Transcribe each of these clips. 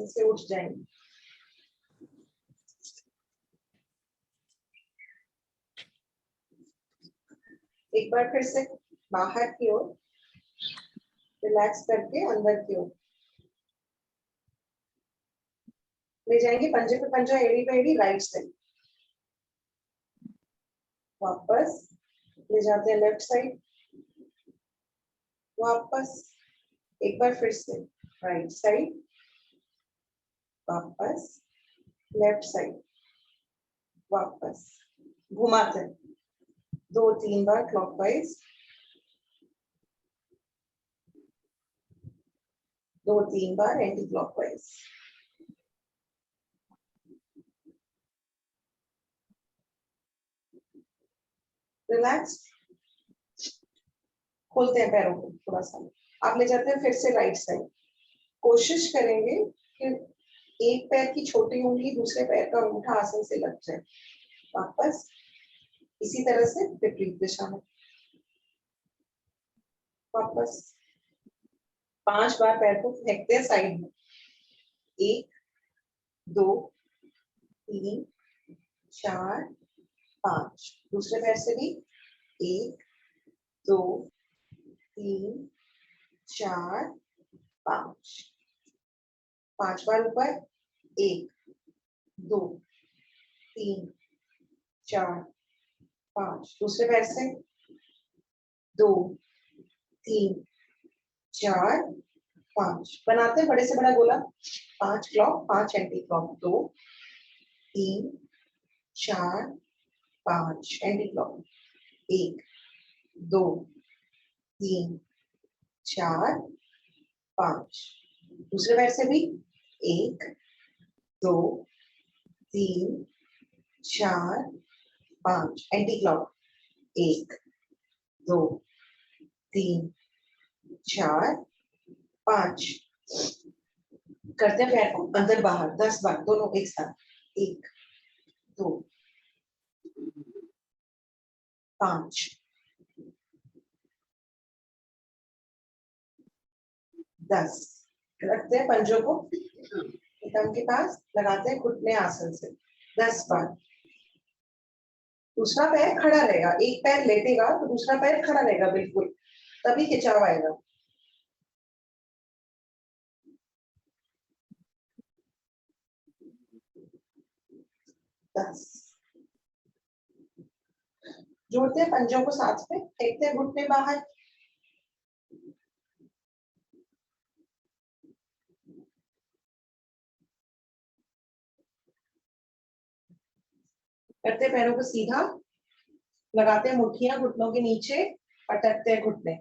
से उठ जाएंगे। एक बार फिर से बाहर की ओर रिलैक्स करके अंदर की ओर ले जाएंगे। पंजे पे पंजा, एड़ी पे एड़ी, राइट साइड वापस ले जाते हैं, लेफ्ट साइड वापस, एक बार फिर से राइट साइड वापस, लेफ्ट साइड वापस, घुमाते हैं 2-3 बार क्लॉकवाइज, 2-3 बार एंटी क्लॉकवाइज। रिलैक्स, खोलते हैं पैरों को थोड़ा सा, आप ले जाते हैं फिर से राइट साइड। कोशिश करेंगे कि एक पैर की छोटी उंगली दूसरे पैर का अंगूठा आसन से लग जाए। वापस इसी तरह से विपरीत दिशा में वापस 5 बार पैर को फेंकते हैं साइड में। 1 2 3 4 5, दूसरे पैर से भी 1 2 3 4 5, 5 बार ऊपर, 1 2 3 4 5, दूसरे पैर से 2 3 4 5, बनाते हैं बड़े से बड़ा गोला। 5 clock, 5 anti clock, 2 3 4 5 anti clock, 1 2 3 4 5, दूसरे पैर से भी 1 2 3 4 5 एंटी क्लॉक, 1 2 3 4 5, करते हैं पैर को अंदर बाहर 10 बार, दोनों एक साथ। 1 2 5 10, रखते हैं पंजों को एकदम के पास, लगाते हैं घुटने आसन से 10 बार। दूसरा पैर खड़ा रहेगा, एक पैर लेटेगा तो दूसरा पैर खड़ा रहेगा बिल्कुल, तभी खिंचाव आएगा। 10, जोड़ते हैं पंजों को साथ में, फेंकते हैं घुटने बाहर। करते हैं पैरों को सीधा, लगाते हैं मुट्ठियां घुटनों के नीचे, पटकते हैं घुटने।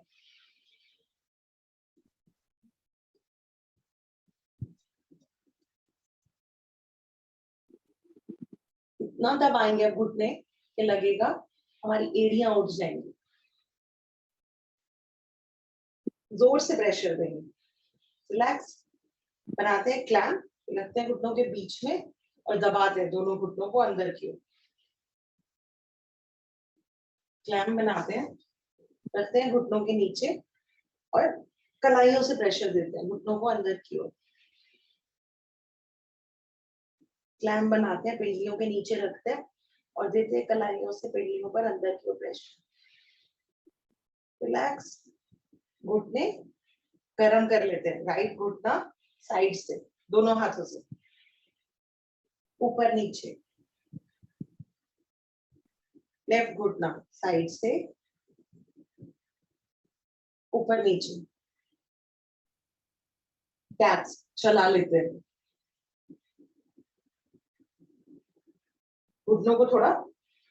इतना दबाएंगे अब घुटने के लगेगा हमारी एड़ियां उठ जाएंगी। जोर से प्रेशर देंगे। रिलैक्स, बनाते हैं क्लैम्प, लगते हैं घुटनों के बीच में और दबाते हैं दोनों घुटनों को अंदर की ओर। क्लैम्प बनाते हैं, रखते हैं घुटनों के नीचे और कलाइयों से प्रेशर देते हैं घुटनों को अंदर की ओर। क्लैम्प बनाते हैं, पेड़ियों के नीचे रखते हैं और देते हैं कलाइयों से पेड़ियों पर अंदर की ओर प्रेशर। रिलैक्स, घुटने गर्म कर लेते हैं, राइट घुटना साइड से, दोनों हाथों से ऊपर नीचे, लेफ्ट घुटना साइड से ऊपर नीचे, टैप्स चला लेते हैं। घुटनों को थोड़ा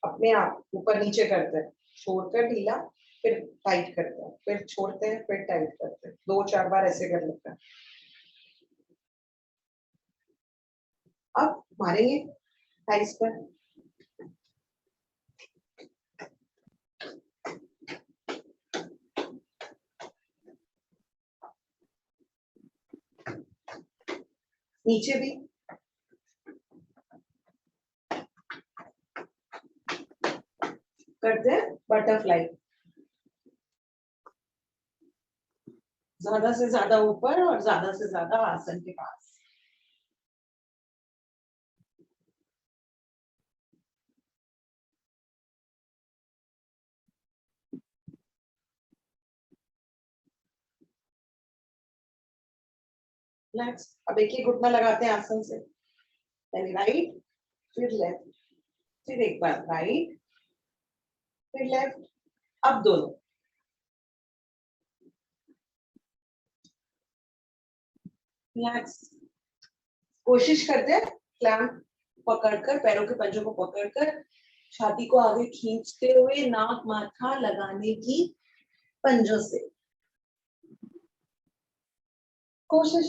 अपने आप ऊपर नीचे करते हैं, छोड़कर ढीला, फिर टाइट करते हैं, फिर छोड़ते हैं, फिर टाइट करते हैं, 2-4 बार ऐसे कर लेते हैं। अब मारेंगे थाइस पर, नीचे भी करते हैं बटरफ्लाई, ज्यादा से ज्यादा ऊपर और ज्यादा से ज्यादा आसन के पास। रिलैक्स। अब एक ही घुटना लगाते हैं आसन से, पहले राइट फिर लेफ्ट, फिर एक बार राइट फिर लेफ्ट, अब दोनों। रिलैक्स। कोशिश करते हैं क्लैंप पकड़कर, पैरों के पंजों को पकड़कर छाती को आगे खींचते हुए नाक माथा लगाने की पंजों से कोशिश।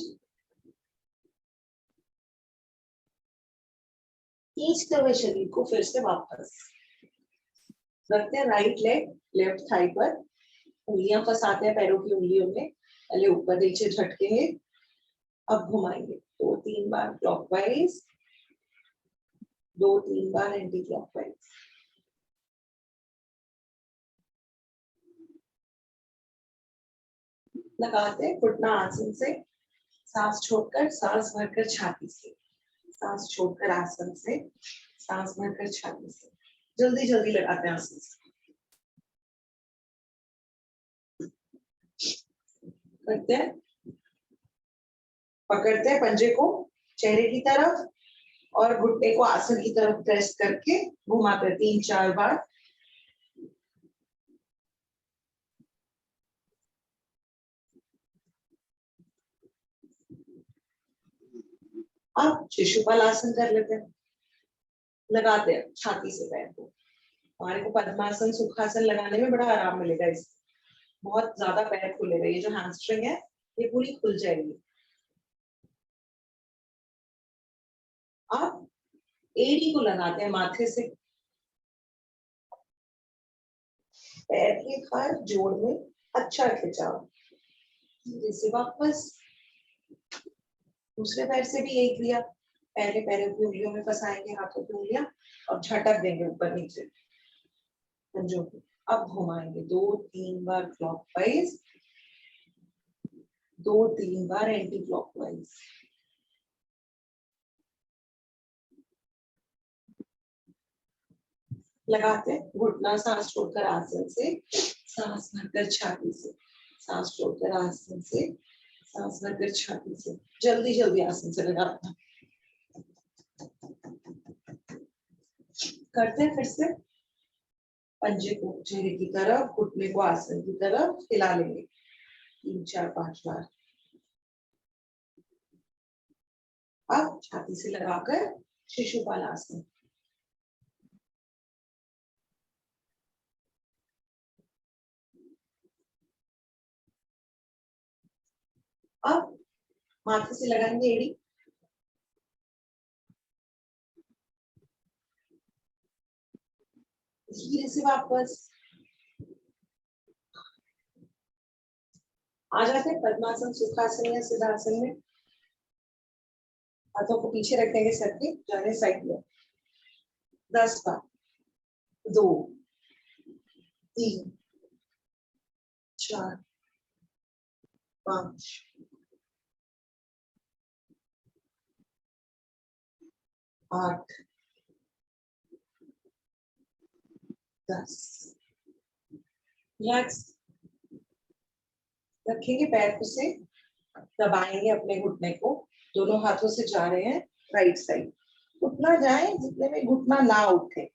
खींचते हुए शरीर को फिर से वापस रखते हैं राइट लेग लेफ्ट थाई पर, उंगलियां फंसाते हैं पैरों की उंगलियों में, पहले ऊपर नीचे झटकेंगे, अब घुमाएंगे 2-3 बार क्लॉकवाइज, 2-3 बार एंटी क्लॉकवाइज। लगाते घुटना आसन से, सांस छोड़कर सांस भरकर छाती से, सांस छोड़कर आसन से, सांस भरकर छाती से, जल्दी जल्दी लगाते हैं आसन से। करते हैं, पकड़ते हैं पंजे को चेहरे की तरफ और घुटने को आसन की तरफ प्रेस करके घुमाते 3-4 बार। अब शिशुपाल आसन कर लेते हैं, लगाते हैं छाती से पैर को। हमारे को पद्मासन सुखासन लगाने में बड़ा आराम मिलेगा, इससे बहुत ज्यादा पैर खुलेगा, ये जो हैमस्ट्रिंग है ये पूरी खुल जाएगी। आप एड़ी को लगाते हैं माथे से, पैर के हर जोड़ में अच्छा खिंचाव, जैसे वापस दूसरे पैर से भी यही क्रिया, पहले पैरों की उंगलियों में फंसाएंगे हाथों की उंगलियां और झटक देंगे ऊपर नीचे पंजों को। अब घुमाएंगे 2-3 बार क्लॉकवाइज, 2-3 बार एंटी क्लॉकवाइज। लगाते घुटना सांस छोड़कर आसन से, सांस भरकर छाती से, सांस छोड़कर आसन से, सांस भरकर छाती से, जल्दी जल्दी आसन से लगाते हैं। करते हैं फिर से, पंजे को चेहरे की तरफ, घुटने को आसन की तरफ हिला लेंगे 3-4-5 बार। अब छाती से लगाकर शिशुपाल आसन। अब माथे से लगाएंगे एड़ी, धीरे से वापस आ जाते हैं पद्मासन सुखासन या सिद्धासन में। हाथों को पीछे रखेंगे सर के, जाने साइड में 10 बार, 2, 3, 4, 5, 8, 10। रिलैक्स रखेंगे, पैर को से दबाएंगे अपने घुटने को, दोनों हाथों से जा रहे हैं राइट साइड, उतना जाए जितने में घुटना ना उठे,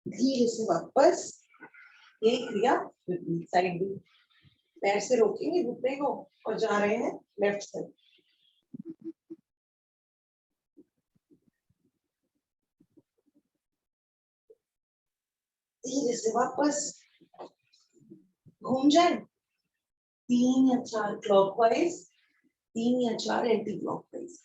धीरे से वापस यही क्रिया साइड भी, पैर से रोकेंगे घुटने को और जा रहे हैं लेफ्ट साइड। धीरे से वापस घूम जाए 3 या 4 क्लॉकवाइज, 3 या 4 एंटी क्लॉकवाइज।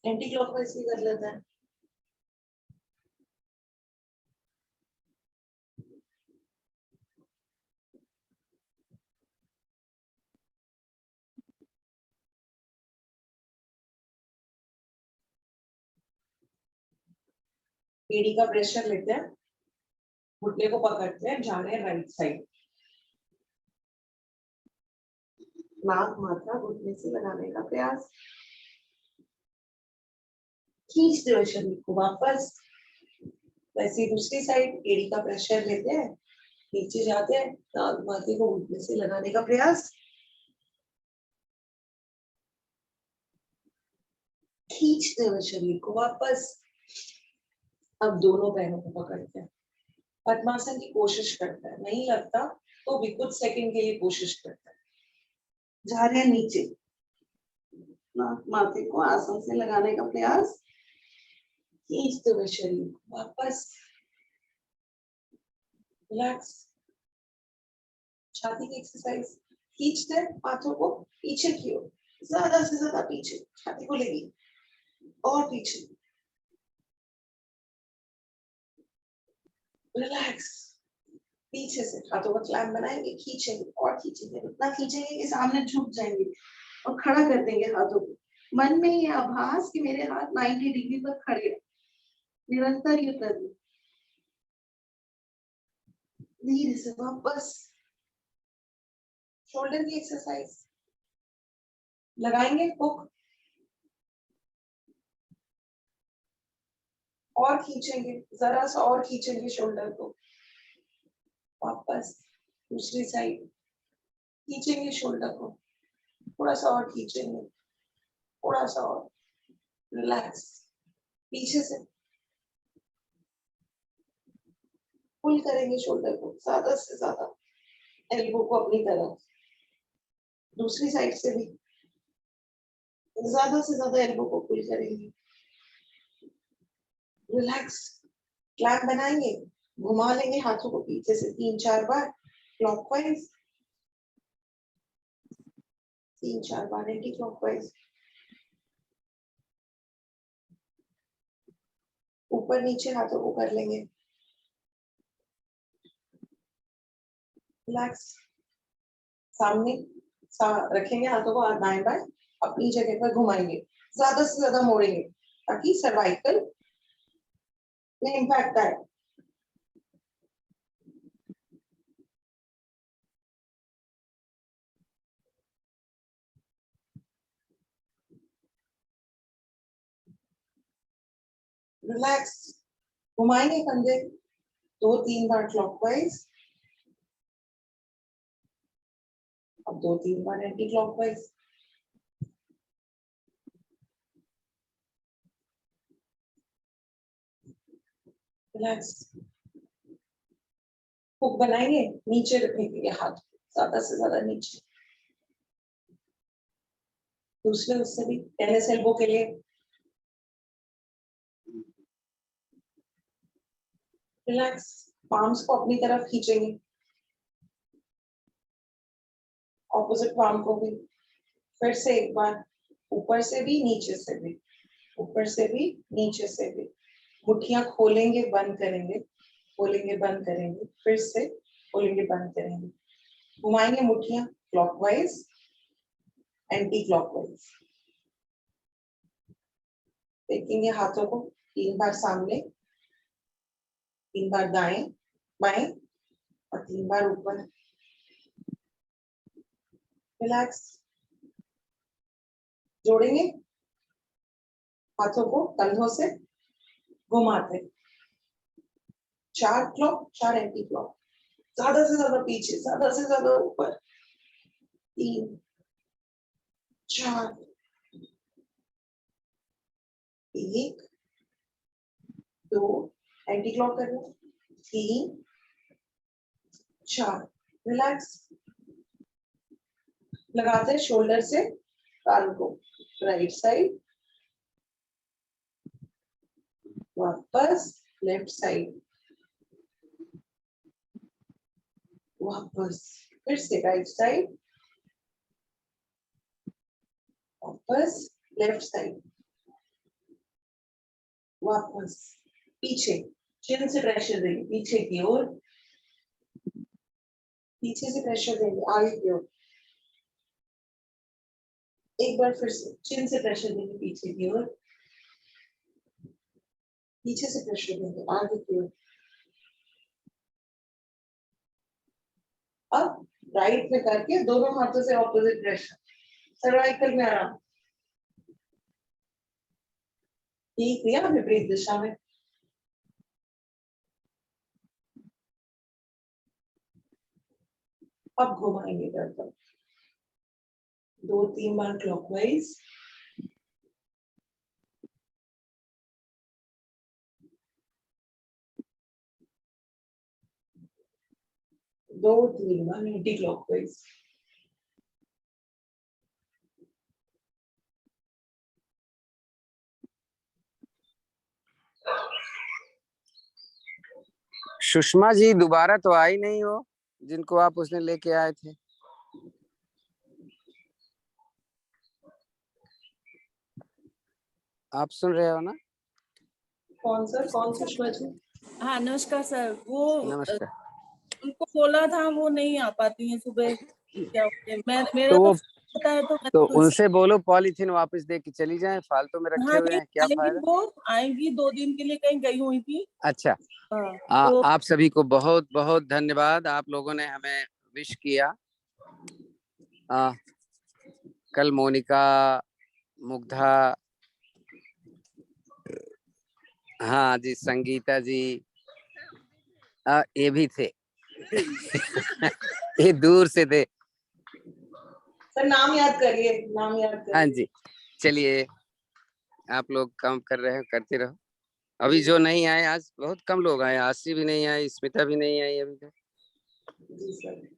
एंटी क्लॉकवाइज भी कर लेते हैं। एड़ी का प्रेशर लेते हैं, घुटने को पकड़ते हैं, जा रहे हैं राइट साइड, नाक माथा घुटने से लगाने का प्रयास। खींच दो शरीर को वापस। वैसे दूसरी साइड एड़ी का प्रेशर लेते हैं, नीचे जाते हैं, दांत माथे को उल्टे से लगाने का प्रयास। खींचते हुए शरीर को वापस। अब दोनों पैरों को पकड़ते हैं, पद्मासन की कोशिश करता है, नहीं लगता तो भी कुछ सेकंड के लिए कोशिश करता है। जा रहे हैं नीचे, माथे को आसन से लगाने का प्रयास। खींचते हुए शरीर को वापस, रिलैक्स। छाती की एक्सरसाइज, खींचते हाथों को पीछे की ओर, ज्यादा से ज्यादा पीछे, छाती को लेगी और पीछे, रिलैक्स। पीछे से हाथों का क्लैम्प बनाएंगे, खींचेंगे और खींचेंगे, उतना खींचेंगे कि सामने झुक जाएंगे और खड़ा कर देंगे हाथों को। मन में ये आभास कि मेरे हाथ 90 डिग्री पर खड़े हैं, निरंतर ये करना। धीरे से वापस शोल्डर की एक्सरसाइज लगाएंगे, हुक और खींचेंगे, जरा सा और खींचेंगे शोल्डर को वापस। दूसरी साइड खींचेंगे शोल्डर को, थोड़ा सा और खींचेंगे, थोड़ा सा और, रिलैक्स। पीछे से पुल करेंगे शोल्डर को ज्यादा से ज्यादा, एल्बो को अपनी तरफ। दूसरी साइड से भी ज्यादा से ज्यादा एल्बो को पुल करेंगे, रिलैक्स। क्लैम्प बनाएंगे, घुमा लेंगे हाथों को पीछे से 3-4 बार क्लॉकवाइज, 3-4 बार एंटी क्लॉकवाइज। ऊपर नीचे हाथों को कर लेंगे, रिलैक्स। सामने रखेंगे हाथों को, दाएं बाएं अपनी जगह पर घुमाएंगे, ज्यादा से ज्यादा मोड़ेंगे ताकि सर्वाइकल में इम्पैक्ट आए। रिलैक्स, घुमाएंगे कंधे 2-3 बार क्लॉकवाइज, अब 2-3 बार एंटी क्लॉकवाइज। रिलैक्स, हुक बनाएंगे, नीचे रखेंगे हाथ ज्यादा से ज्यादा नीचे। दूसरे उससे भी टेनिस एल्बो के लिए रिलैक्स, पाम्स को अपनी तरफ खींचेंगे, ऑपोजिट पाम को भी। फिर से एक बार ऊपर से भी नीचे से भी, ऊपर से भी नीचे से भी। मुट्ठियां खोलेंगे बंद करेंगे, खोलेंगे बंद करेंगे, फिर से खोलेंगे बंद करेंगे। घुमाएंगे मुट्ठियां क्लॉकवाइज, एंटी क्लॉकवाइज। देखेंगे हाथों को 3 बार सामने, 3 बार दाएं बाएं और 3 बार ऊपर। रिलैक्स, जोड़ेंगे हाथों को कंधों से, घुमाते 4 क्लॉक 4 एंटी क्लॉक, ज्यादा से ज्यादा पीछे, ज्यादा से ज्यादा ऊपर। 3 4 1 2 एंटी क्लॉक करना, 3 4। रिलैक्स, लगाते हैं शोल्डर से कान को, राइट साइड वापस, लेफ्ट साइड वापस, फिर से राइट साइड वापस, लेफ्ट साइड वापस, पीछे। चिन से प्रेशर देंगे पीछे की ओर, पीछे से प्रेशर देंगे आगे की ओर। एक बार फिर से चिन से प्रेशर देंगे पीछे की ओर, पीछे से प्रेशर देंगे आगे की ओर। अब राइट में करके दोनों हाथों से ऑपोजिट प्रेशर, सर्वाइकल में आराम। ये क्रिया विपरीत दिशा में। अब घुमाएंगे गर्दन 2-3 बार क्लॉकवाइज। दो 3 बार एंटी क्लॉकवाइज। सुषमा जी दोबारा तो आई नहीं हो, जिनको आप उसने लेके आए थे। आप सुन रहे हो ना? कौन सर? कौन सुषमा जी? हाँ नमस्कार सर। वो नमस्कार। उनको बोला था वो नहीं आ पाती हैं सुबह। क्या मैं मेरा तो वो पता है तो उनसे बोलो पॉलीथीन वापस दे के चली जाएं, फालतू में रखे हाँ हुए नहीं हैं, क्या आएंगी, फायदा। वो आएंगी 2 दिन के लिए कहीं गई हुई थी। अच्छा। तो आप सभी को बहुत बहुत धन्यवाद, आप लोगों ने हमें विश किया। कल मोनिका, मुग्धा, हाँ जी, संगीता जी, ये भी थे। ये दूर से थे। सर नाम याद करिए, नाम याद करिए। हाँ जी, चलिए आप लोग काम कर रहे हो, करते रहो। अभी जो नहीं आए, आज बहुत कम लोग आए, आशी भी नहीं आई, स्मिता भी नहीं आई अभी तक। जी सर।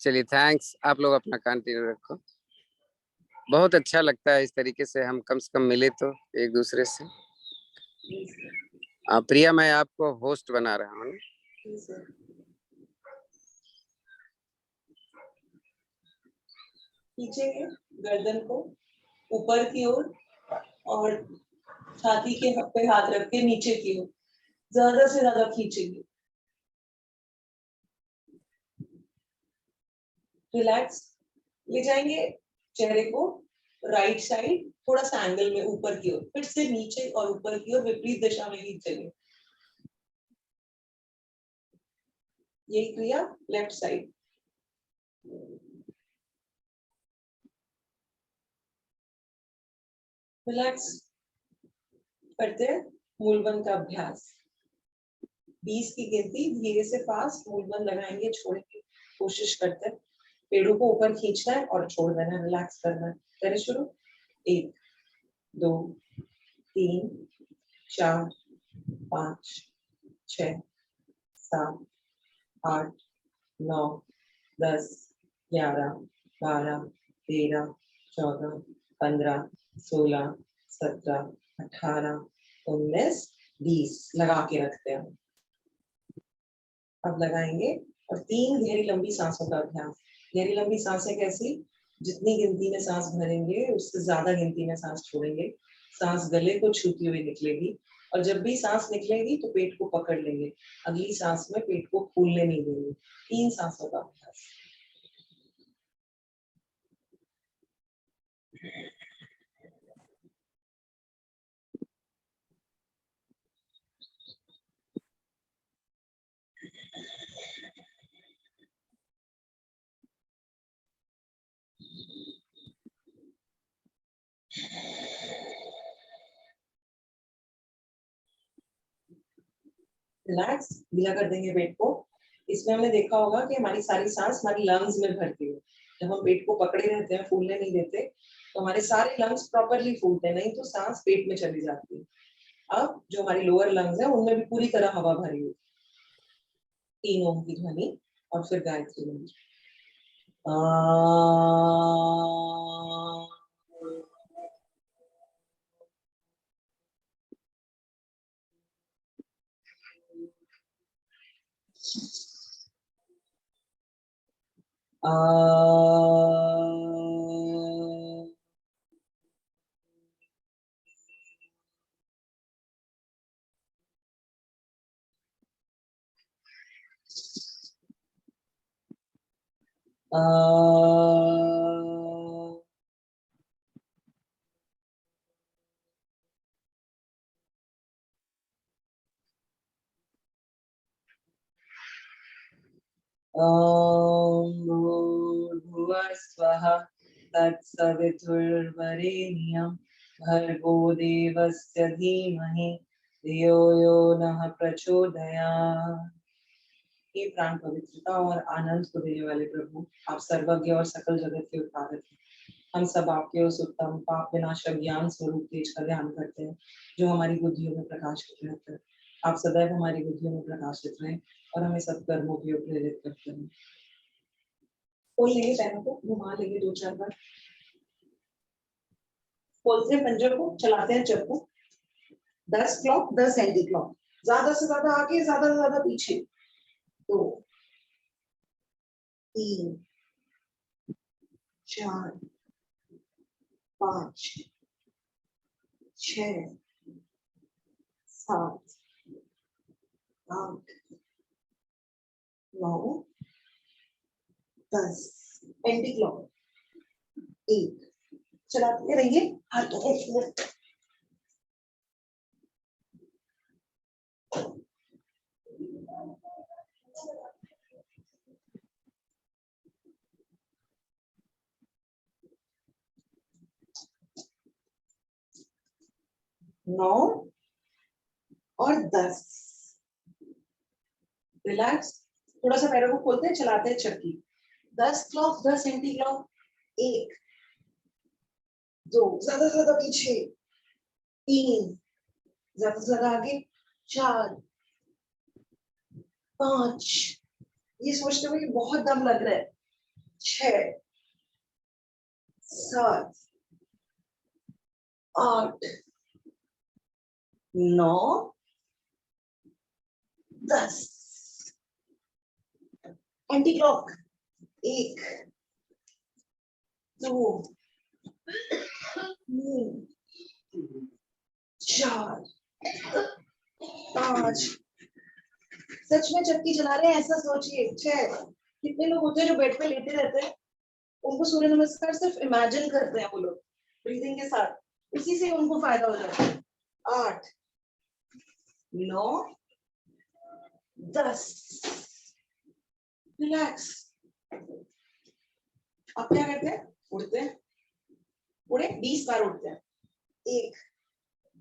चलिए थैंक्स, आप लोग अपना कंटिन्यू रखो। बहुत अच्छा लगता है इस तरीके से हम कम से कम मिले तो एक दूसरे से। प्रिया, मैं आपको होस्ट बना रहा हूँ। खींचेंगे गर्दन को ऊपर की ओर और छाती के पे हाथ रख के नीचे की ओर ज्यादा से ज्यादा खींचेंगे। रिलैक्स ले जाएंगे चेहरे को राइट साइड, थोड़ा सा एंगल में ऊपर की ओर, फिर से नीचे और ऊपर की ओर विपरीत दिशा में खींचेंगे। यही क्रिया लेफ्ट साइड। रिलैक्स करते हैं मूलबंध का अभ्यास। 20 की गिनती धीरे से फास्ट मूलबंध लगाएंगे, छोड़ेंगे, कोशिश करते हैं। पेड़ों को ऊपर खींचना है और छोड़ देना है, रिलैक्स करना है। करें शुरू। 1 2 3 4 5 6 7 8 9 10 11 12 13 14 15 16 17 18 19 20 लगा के रखते हैं। अब लगाएंगे और 3 गहरी लंबी सांसों का अभ्यास। गहरी लंबी सांसें कैसी? जितनी गिनती में सांस भरेंगे उससे ज्यादा गिनती में सांस छोड़ेंगे। सांस गले को छूती हुई निकलेगी और जब भी सांस निकलेगी तो पेट को पकड़ लेंगे। अगली सांस में पेट को फूलने नहीं देंगे। 3 सांसों का अभ्यास। रिलैक्स, ढीला कर देंगे पेट को। इसमें हमने देखा होगा कि हमारी सारी सांस हमारी लंग्स में भरती है। जब हम पेट को पकड़े रहते हैं, फूलने नहीं देते, तो हमारे सारे लंग्स प्रॉपरली फूलते हैं, नहीं तो सांस पेट में चली जाती है। अब जो हमारी लोअर लंग्स है उनमें भी पूरी तरह हवा भरी हुई। 3 ओम की ध्वनि और फिर गायत्री मंत्र। ॐ भूर्भुवः स्वः तत्सवितुर्वरेण्यं भर्गो देवस्य धीमहि धियो यो नः प्रचोदयात्। हे प्राण पवित्रता और आनंद को देने वाले प्रभु, आप सर्वज्ञ और सकल जगत के उत्पादक हैं। हम सब आपके उस उत्तम पाप विनाशक ज्ञान स्वरूप तेज का ध्यान करते हैं जो हमारी बुद्धियों में प्रकाशित रहता है। आप सदैव हमारी बुद्धियों में प्रकाशित रहें और हमें सब कर्मों की ओर प्रेरित करते हैं। खोल लेंगे पैरों को, घुमा लेंगे 2-4 बार, खोलते हैं पंजों को, चलाते हैं चक्कू। 10 क्लॉक 10 एंटी क्लॉक, ज्यादा से ज्यादा आगे, ज्यादा से ज्यादा पीछे। 2 3 4 5 6 7 8 9 10 एंटी क्लॉक। 1 चलाते रहिए, हाथों को नौ और 10। रिलैक्स, थोड़ा सा पैरों को खोलते हैं, चलाते हैं चक्की। 10 क्लॉक 10 एंटी क्लॉक। 1 2 ज्यादा से ज्यादा पीछे, 3 ज्यादा से ज्यादा आगे, 4 5, ये सोचते हुए कि बहुत दम लग रहा है, 6 7 8 9 10 एंटी क्लॉक। 1 2 3 4 5, सच में चक्की चला रहे हैं ऐसा सोचिए। 6, कितने लोग होते हैं जो बेड पे लेटे रहते हैं, उनको सूर्य नमस्कार सिर्फ इमेजिन करते हैं वो लोग ब्रीदिंग के साथ, उसी से उनको फायदा हो जाता है। 8 9 10, रिलैक्स। अब क्या करते हैं, उड़ते हैं, उड़े 20 बार उड़ते हैं। 1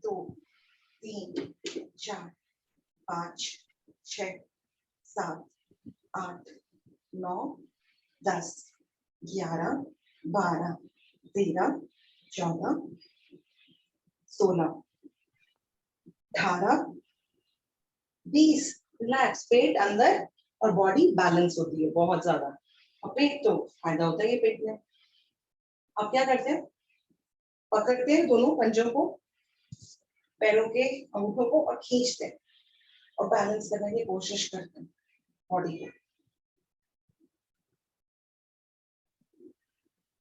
2 3 4 5 6 7 8 9 10 11 12 13 14 16 18 20। रिलैक्स, पेट अंदर और बॉडी बैलेंस होती है बहुत ज्यादा, और पेट तो फायदा होता है ये पेट में। अब क्या करते हैं, पकड़ते हैं दोनों पंजों को, पैरों के अंगूठों को, और खींचते हैं और बैलेंस करने की कोशिश करते हैं बॉडी को।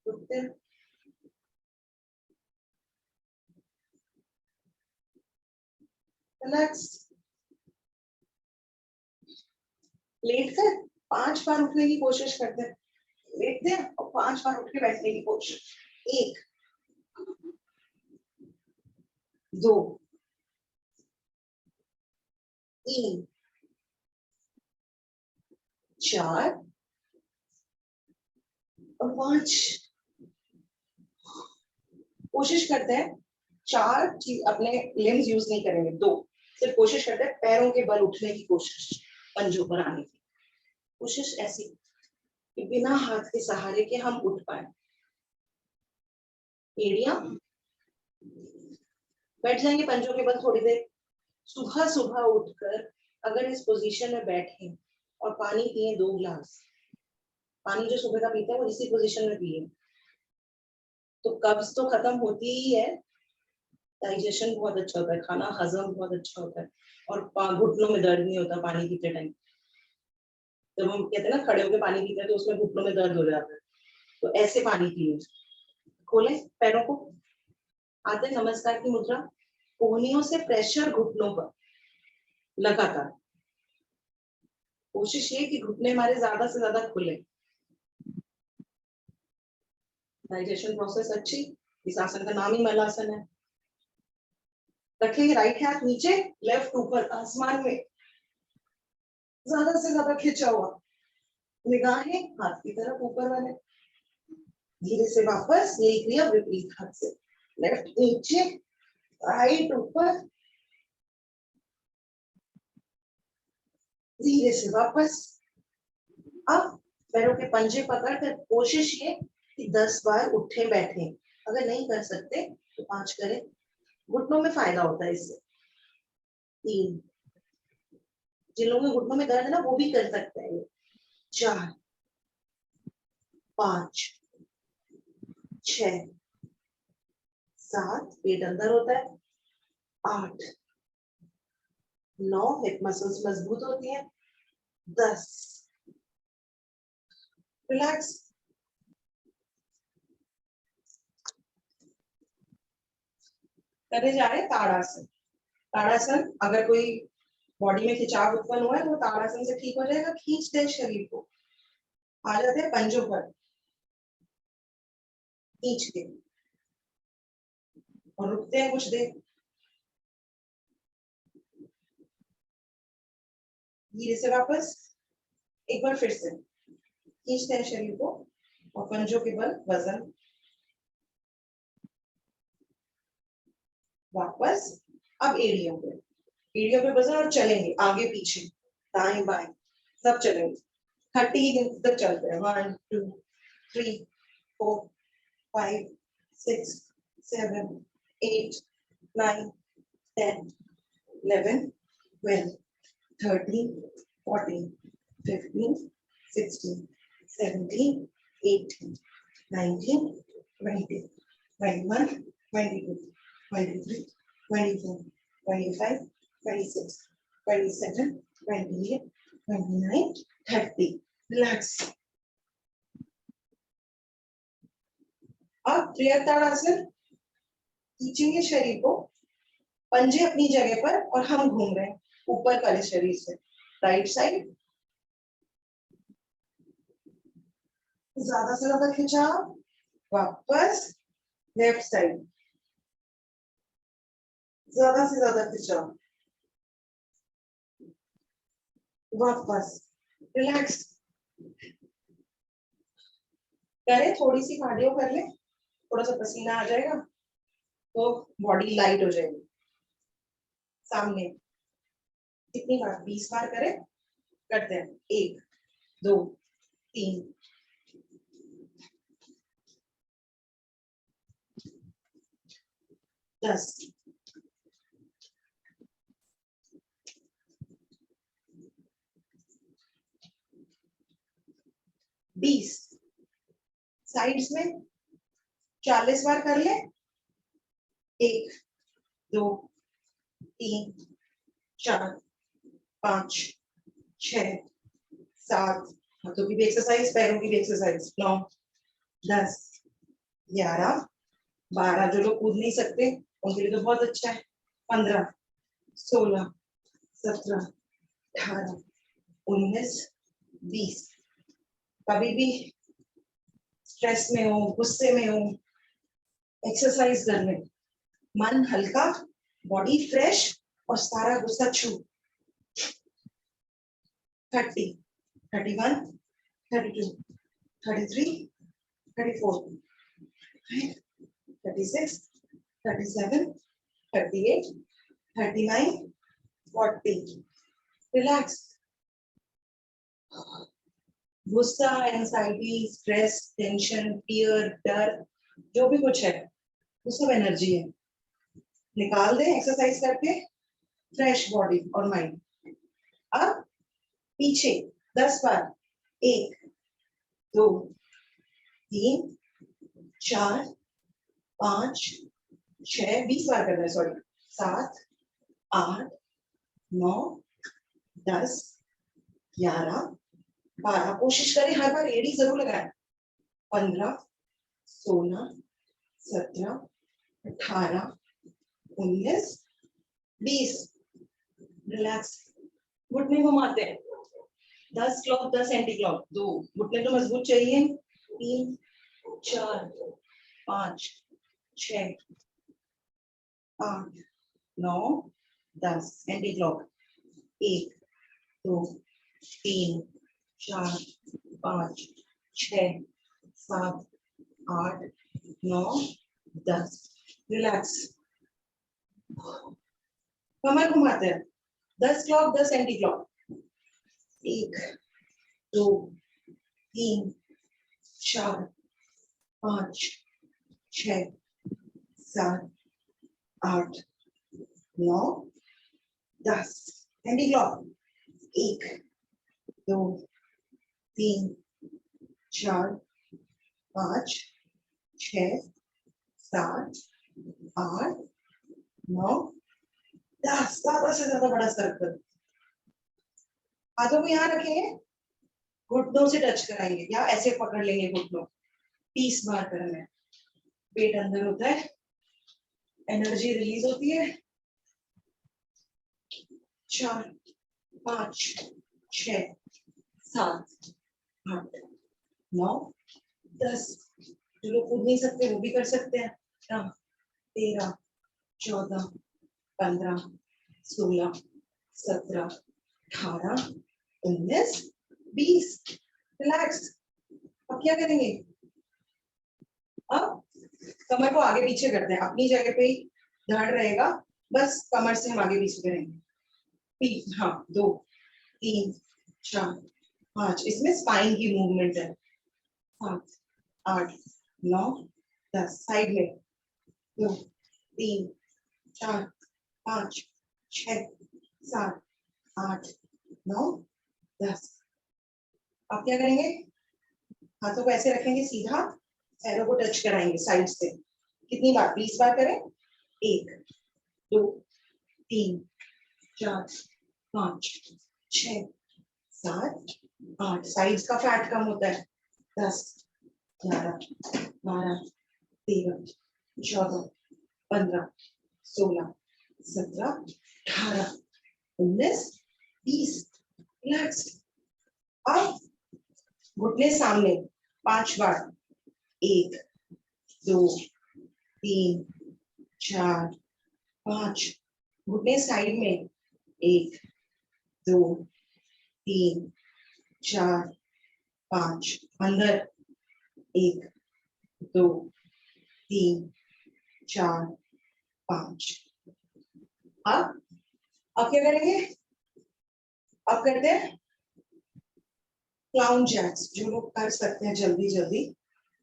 रुकते हैं, रिलैक्स। लेट कर 5 बार उठने की कोशिश करते हैं, लेटते हैं और 5 बार उठ के बैठने की कोशिश। 1 2 3 4 और 5। कोशिश करते हैं 4 चीज अपने लिम्स यूज नहीं करेंगे, 2 सिर्फ कोशिश करते हैं पैरों के बल उठने की कोशिश, पंजों पर आने की कोशिश, ऐसी कि बिना हाथ के सहारे के हम उठ पाए। एड़ियां, बैठ जाएंगे पंजों के बल थोड़ी देर। सुबह सुबह उठकर अगर इस पोजीशन में बैठे और पानी पिए 2 गिलास, पानी जो सुबह का पीते हैं वो इसी पोजीशन में पिए, तो कब्ज तो खत्म होती ही है, डाइजेशन बहुत अच्छा होता है, खाना हजम बहुत अच्छा होता है, और घुटनों में दर्द नहीं होता पानी पीते टाइम। जब हम कहते हैं ना खड़े होकर पानी पीते हैं तो उसमें घुटनों में दर्द हो जाता है, तो ऐसे पानी पिए। खोले पैरों को, आते नमस्कार की मुद्रा, कोहनियों से प्रेशर घुटनों पर लगातार। कोशिश ये कि घुटने हमारे ज्यादा से ज्यादा खुले, डाइजेशन प्रोसेस अच्छी। इस आसन का नाम ही मलासन है। रखेंगे राइट हाथ नीचे, लेफ्ट ऊपर आसमान में, ज्यादा से ज्यादा खिंचा हुआ, निगाहें हाथ की तरफ ऊपर वाले। धीरे से वापस यही क्रिया विपरीत हाथ से, लेफ्ट नीचे, राइट ऊपर, धीरे से वापस। अब पैरों के पंजे पकड़कर कोशिश ये कि 10 बार उठे बैठे, अगर नहीं कर सकते तो 5 करें, घुटनों में फायदा होता है इससे। 3, जिन लोगों के घुटनों में दर्द है ना वो भी कर सकते हैं। 4, 5, 6, 7, पेट अंदर होता है। 8, 9, हिप मसल्स मजबूत होती हैं। 10, रिलैक्स। करे जा रहे ताड़ासन। ताड़ासन, अगर कोई बॉडी में खिंचाव उत्पन्न हुआ है तो ताड़ासन से ठीक हो जाएगा। खींचते हैं शरीर को, आ जाते हैं पंजों पर, खींच के और रुकते हैं कुछ देर। धीरे से वापस, एक बार फिर से खींचते हैं शरीर को और पंजों के बल वजन, वापस। अब एड़ियों पे वजन और चलेंगे आगे पीछे, दाएं बाएं सब चलेंगे। 30 की गिनती तक चलते हैं। 1, 2, 3, 4, 5, 6, 7, 8, 9, 10, 11, 12, 13, 14, 15, 16, 17, 18, 19, 20, 21, 22, 23, 24, 25, 26, 27, 28, 29, 30. Relax. अब त्रियताड़ासन, खींचेंगे शरीर को, पंजे अपनी जगह पर और हम घूम रहे हैं ऊपर वाले शरीर से। राइट साइड, ज्यादा से ज्यादा खिंचाव, वापस। लेफ्ट साइड, ज्यादा से ज्यादा खिंचाव, वापस। रिलैक्स करें, थोड़ी सी कार्डियो कर ले, थोड़ा सा पसीना आ जाएगा तो बॉडी लाइट हो जाएगी। सामने कितनी बार? 20 बार करें, करते हैं। 1, 2, 3, 10, 20। साइड्स में 40 बार कर ले। 1, 2, 3, 4, 5, 6, 7, हाथों की भी एक्सरसाइज, पैरों की भी एक्सरसाइज। 9, 10, 11, 12। जो लोग कूद नहीं सकते उनके लिए तो बहुत अच्छा है। 15, 16, 17, 18, 19, 20। कभी भी स्ट्रेस में हो, गुस्से में हो, एक्सरसाइज कर ले, मन हल्का, बॉडी फ्रेश और सारा गुस्सा छू। 30, 31, 32, 33, 34, 36, 37, 38, 39, 40। रिलैक्स। गुस्सा, एंजाइटी, स्ट्रेस, टेंशन, फियर, डर, जो भी कुछ है वो सब एनर्जी है, निकाल दे एक्सरसाइज करके, फ्रेश बॉडी और माइंड। अब पीछे 10 बार। 1, 2, 3, 4, 5, 6, 20 बार करना है, सॉरी। 7, 8, 9, 10, 11, 12। कोशिश करें हर बार एड़ी जरूर लगाए। 15, 16, 17, 18, 19, 20। रिलैक्स। घुटने घुमाते हैं। 10 क्लॉक, 10 एंटी क्लॉक। 2 घुटने तो मजबूत चाहिए। 3, 4, 5, 6, 8, 9, 10 एंटी क्लॉक। 1, 2, 3, 4, 5, 6, 7, 8, 9, 10। रिलैक्स। कमर घुमाते हैं, 10 clock 10 anti clock. 1 2 3 4 5 6 7 8 9 10 anti clock. 1 2 3 4 5 6 7 8 9 10। ज्यादा से ज्यादा बड़ा सर्कल। हाथों को यहाँ रखेंगे, घुटनों से टच कराएंगे या ऐसे पकड़ लेंगे घुटनों। 30 बार करना है। पेट अंदर होता है, एनर्जी रिलीज होती है। 4 5 6 7 8 9 10। जो लोग कूद नहीं सकते वो भी कर सकते हैं। 13 14 15 16 17 18 19 20। रिलैक्स। अब क्या करेंगे? अब कमर को आगे पीछे करते हैं, अपनी जगह पे ही धड़ रहेगा, बस कमर से हम आगे पीछे करेंगे। हाँ 2 3 4 5। इसमें स्पाइन की मूवमेंट है। 7 8 9 10। साइड में 2 3 4 5 6 7 8 9 10। अब क्या करेंगे? हाथों को ऐसे रखेंगे सीधा, पैरों को टच कराएंगे साइड से। कितनी बार? 20 बार करें। 1 2 3 4 5 6 7 8। साइड्स का फैट कम होता है। 10 11 12 13 14 15 16 17 18 19 20। रिलैक्स। अब घुटने सामने 5 बार। 1 2 3 4 5। घुटने साइड में। 1 2 3 4 5। अंदर 1 2 3 4 5। अब क्या करेंगे? अब करते हैं क्लाउन जैक्स। जो लोग कर सकते हैं जल्दी जल्दी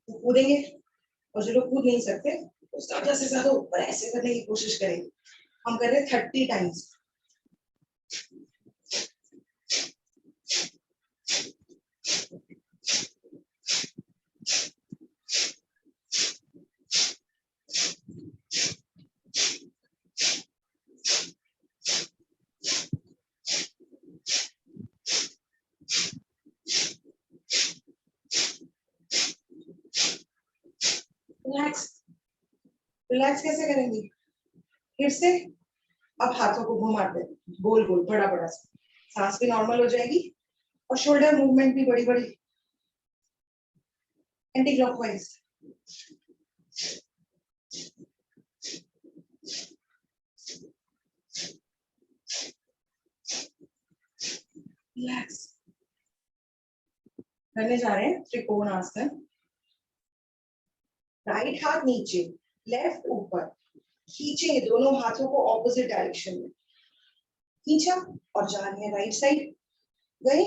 वो कूदेंगे, और जो लोग कूद नहीं सकते वो ज्यादा से ज्यादा ऊपर ऐसे करने की कोशिश करेंगे। हम कर रहे हैं 30 टाइम्स। रिलैक्स। रिलैक्स कैसे करेंगे? फिर से अब हाथों को घुमाते हैं गोल गोल, बड़ा बड़ा सा। सांस भी नॉर्मल हो जाएगी और शोल्डर मूवमेंट भी बड़ी बड़ी एंटी क्लॉकवाइज। रिलैक्स। करने जा रहे हैं त्रिकोण आसन। राइट हाथ नीचे, लेफ्ट ऊपर। खींचेंगे दोनों हाथों को ऑपोजिट डायरेक्शन में। खींचा और जा रहे हैं राइट साइड। गए,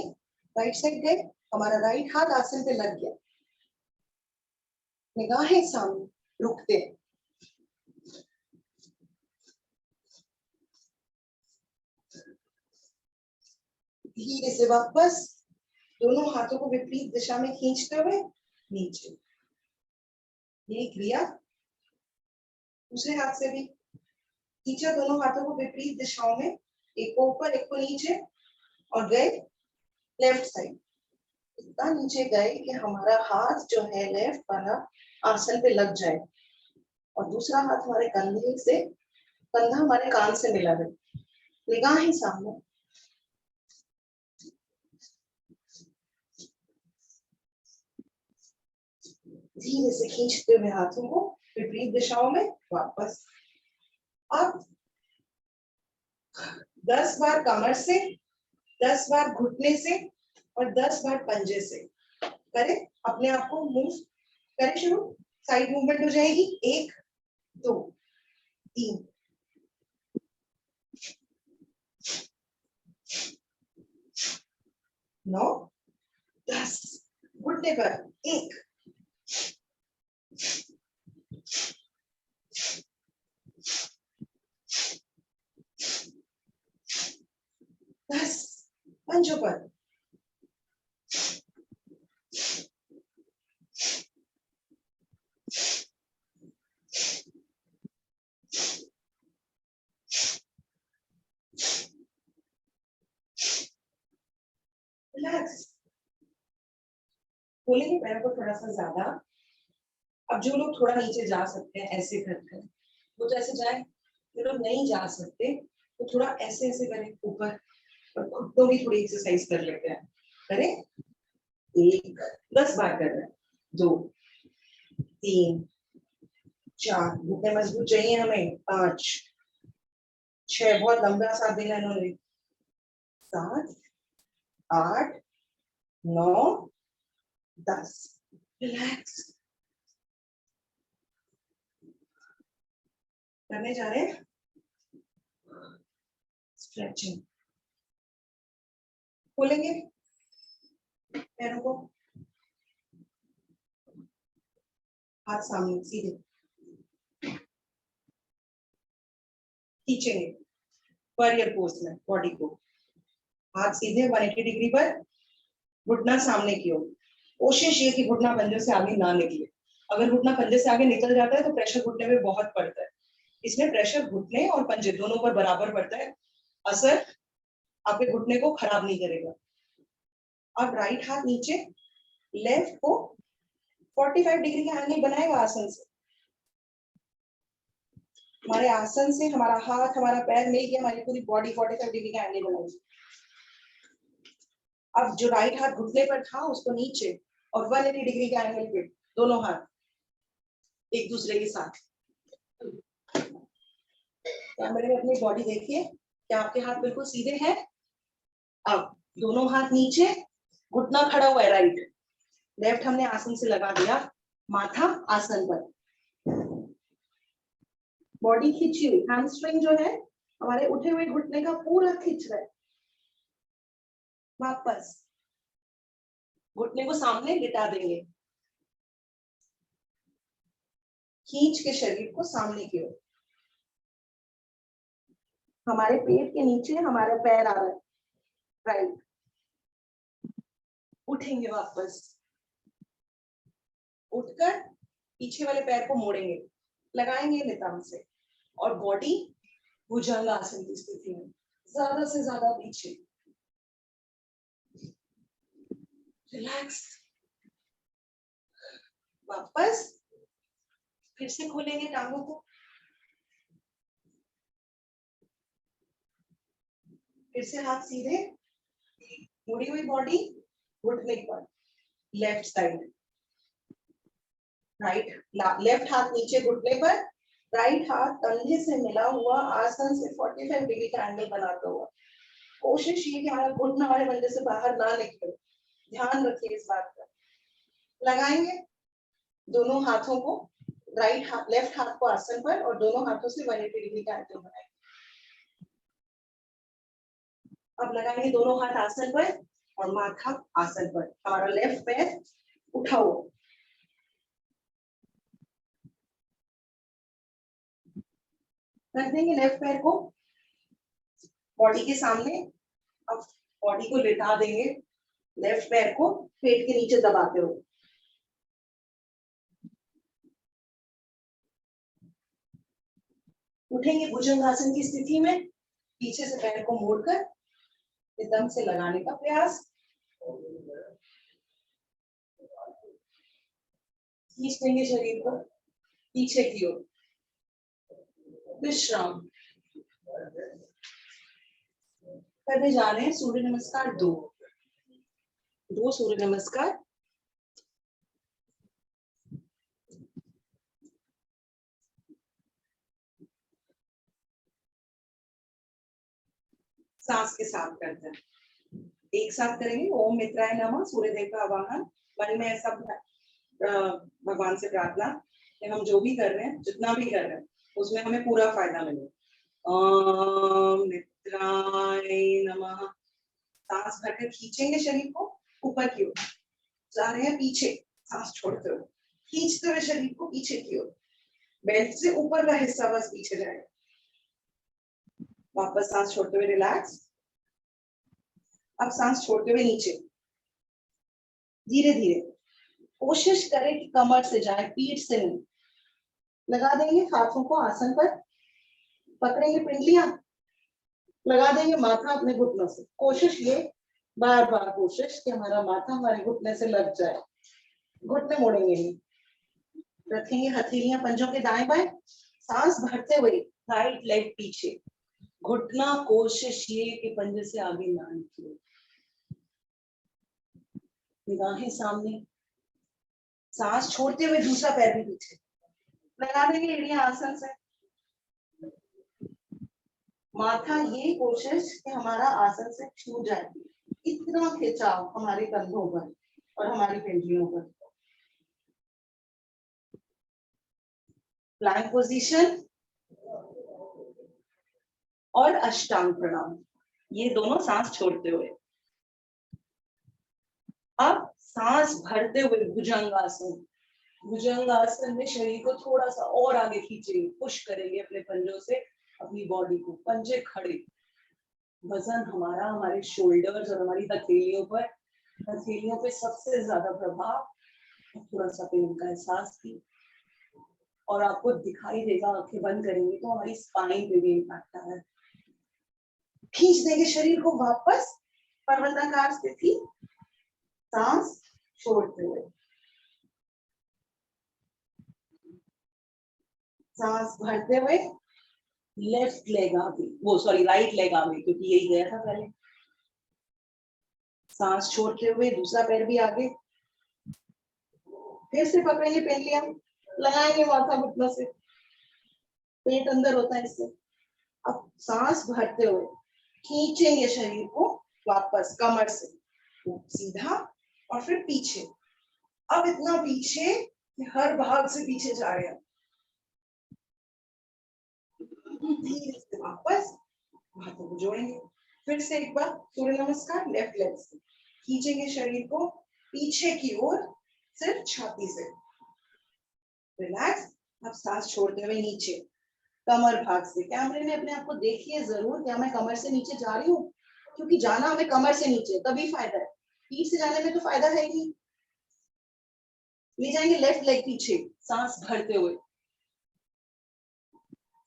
राइट साइड गए, हमारा राइट हाथ आसन पे लग गया। निगाहें सामने, रुकते हैं। धीरे से वापस दोनों हाथों को विपरीत दिशा में खींचते हुए नीचे। ये क्रिया दूसरे हाथ से भी खींचा, दोनों हाथों को विपरीत दिशाओं में, एक को ऊपर एक को नीचे, और गए लेफ्ट साइड। इतना नीचे गए कि हमारा हाथ जो है लेफ्ट वाला आसन पे लग जाए और दूसरा हाथ हमारे कंधे से, कंधा हमारे कान से मिला रहे। निगाहें सामने। धीरे से खींचते हुए हाथों को विपरीत दिशाओं में वापस। अब 10 बार कमर से, 10 बार घुटने से और 10 बार पंजे से करें। अपने आप को मूव करें शुरू। साइड मूवमेंट हो जाएगी। 1 2 3 9 10 घुटने पर 1 10 पंजों पर रिलैक्स। खोलेंगे पैरों को थोड़ा सा ज्यादा। अब जो लोग थोड़ा नीचे जा सकते हैं ऐसे करके वो जैसे जाए, जो लोग नहीं जा सकते तो थोड़ा ऐसे ऐसे करें ऊपर, और घुटनों की थोड़ी एक्सरसाइज कर लेते हैं। करें 1 10 बार कर रहे हैं, 2 3 4 घुटने मजबूत चाहिए हमें, 5 6 बहुत लंबा सांस देना इन्होंने, 7 8 9 10 रिलैक्स। करने जा रहे हैं स्ट्रेचिंग। खोलेंगे पैरों को, हाथ सामने सीधे खींचेंगे वॉरियर पोज में बॉडी को, हाथ सीधे 180 डिग्री पर, घुटना सामने की ओर। कोशिश ये कि घुटना पंजे से आगे ना निकले। अगर घुटना पंजे से आगे निकल जाता है तो प्रेशर घुटने में बहुत पड़ता है। इसमें प्रेशर घुटने और पंजे दोनों पर बराबर पड़ता है, असर आपके घुटने को खराब नहीं करेगा। अब राइट हाथ नीचे, लेफ्ट को 45 डिग्री का एंगल बनाएगा आसन से। हमारे आसन से हमारा हाथ हमारा पैर मिल गया, हमारी पूरी बॉडी 45 डिग्री का एंगल बनाएगी। अब जो राइट हाथ घुटने पर था उसको नीचे और 180 डिग्री का एंगल पे दोनों हाथ एक दूसरे के साथ। कैमरे में अपनी बॉडी देखिए, क्या आपके हाथ बिल्कुल सीधे हैं? अब दोनों हाथ नीचे, घुटना खड़ा हुआ है राइट, लेफ्ट हमने आसन से लगा दिया, माथा आसन पर, बॉडी खींची हुई, हैमस्ट्रिंग जो है हमारे उठे हुए घुटने का पूरा खींच रहा है। वापस घुटने को सामने लिटा देंगे, खींच के शरीर को सामने की ओर। हमारे पेट के नीचे हमारा पैर आ रहा है राइट, उठेंगे वापस, उठकर पीछे वाले पैर को मोड़ेंगे, लगाएंगे नितंब से, और बॉडी भुजंगासन की स्थिति में ज्यादा से ज्यादा पीछे। रिलैक्स। वापस फिर से खोलेंगे टांगों को, फिर से हाथ सीधे, मुड़ी हुई बॉडी घुटने पर, लेफ्ट साइड, राइट लेफ्ट हाथ नीचे घुटने पर, राइट हाथ कंधे से मिला हुआ आसन से 45 डिग्री का एंगल बनाता हुआ। कोशिश ये कि हमारा घुटना हमारे बंदे से बाहर ना निकले, ध्यान रखिए इस बात का। लगाएंगे दोनों हाथों को, राइट हाथ लेफ्ट हाथ को आसन पर और दोनों हाथों से 180 डिग्री का एंगल बनाएंगे। अब लगाएंगे दोनों हाथ आसन पर और माथा आसन पर, हमारा लेफ्ट पैर उठा हुआ, रख देंगे लेफ्ट पैर को बॉडी के सामने। अब बॉडी को लिटा देंगे, लेफ्ट पैर को पेट के नीचे दबाते हो, उठेंगे भुजंगासन की स्थिति में, पीछे से पैर को मोड़कर नितंब से लगाने का प्रयास, खींच देंगे शरीर को पीछे की ओर। विश्राम करने जा रहे हैं सूर्य नमस्कार 2 सूर्य नमस्कार। सांस के साथ करते हैं, एक साथ करेंगे। ओम मित्राय नमः, सूर्य देव का आवाहन, मन में ऐसा भगवान से प्रार्थना कि हम जो भी कर रहे हैं, जितना भी कर रहे हैं, उसमें हमें पूरा फायदा मिलेगा। ओम निद्राय नमः। सांस भरकर खींचेंगे शरीर को ऊपर की ओर, जा रहे हैं पीछे, सांस छोड़ते हुए, खींचते हुए शरीर को पीछे की ओर, बेल्ट से ऊपर का हिस्सा बस पीछे जाएगा। वापस सांस छोड़ते हुए रिलैक्स। अब सांस छोड़ते हुए नीचे, धीरे धीरे कोशिश करें कि कमर से जाए, पीठ से नहीं। लगा देंगे हाथों को आसन पर, पकड़ेंगे पिंडलियां, लगा देंगे माथा अपने घुटनों से। कोशिश ये, बार बार कोशिश कि हमारा माथा हमारे घुटने से लग जाए, घुटने मोड़ेंगे नहीं। रखेंगे हथेलियां पंजों के दाएं बाएं, सांस भरते हुए राइट लेग पीछे, घुटना कोशिश ये कि पंजे से आगे ना निकले, निगाहें सामने। सांस छोड़ते हुए दूसरा पैर भी पीछे, लगा देंगे एड़ियां आसन से। माथा ये कोशिश कि हमारा आसन से छू जाए, इतना खिंचाव हमारे कंधों पर और हमारी पिंडलियों पर। प्लैंक पोजीशन और अष्टांग प्रणाम, ये दोनों सांस छोड़ते हुए। अब सांस भरते हुए भुजंगासन। भुजंगासन में शरीर को थोड़ा सा और आगे खींचेंगे, पुश करेंगे अपने पंजों से अपनी बॉडी को, पंजे खड़े। वजन हमारा हमारे शोल्डर्स और हमारी हथेलियों पर, हथेलियों पे सबसे ज्यादा प्रभाव, थोड़ा सा पेन का एहसास की, और आपको दिखाई देगा, आंखें बंद करेंगे तो हमारी स्पाइन पे भी इम्पैक्ट आ रहा है। खींच देंगे शरीर को वापस पर्वताकार स्थिति, सांस छोड़ते हुए, सांस भरते हुए लेफ्ट लेग आगे, वो सॉरी राइट लेग आगे, क्योंकि यही गया था पहले। सांस छोड़ते हुए दूसरा पैर भी आगे, फिर से पकड़ेंगे पिंडलियां, लगाएंगे माथा घुटनों से, पेट अंदर होता है इससे। अब सांस भरते हुए खींचेंगे शरीर को वापस कमर से सीधा और फिर पीछे। अब इतना पीछे कि हर भाग से पीछे जा रहे हैं। धीरे से वापस हाथों को जोड़ेंगे, फिर से एक बार सूर्य नमस्कार लेफ्ट लेग से, खींचेंगे शरीर को पीछे की ओर, सिर्फ छाती से रिलैक्स। अब सांस छोड़ते हुए नीचे कमर भाग से। कैमरे में अपने आप को देखिए जरूर, क्या मैं कमर से नीचे जा रही हूँ, क्योंकि जाना हमें कमर से नीचे तभी फायदा है, पीठ से जाने में तो फायदा है ही नहीं। ले जाएंगे लेफ्ट लेग पीछे, सांस भरते हुए,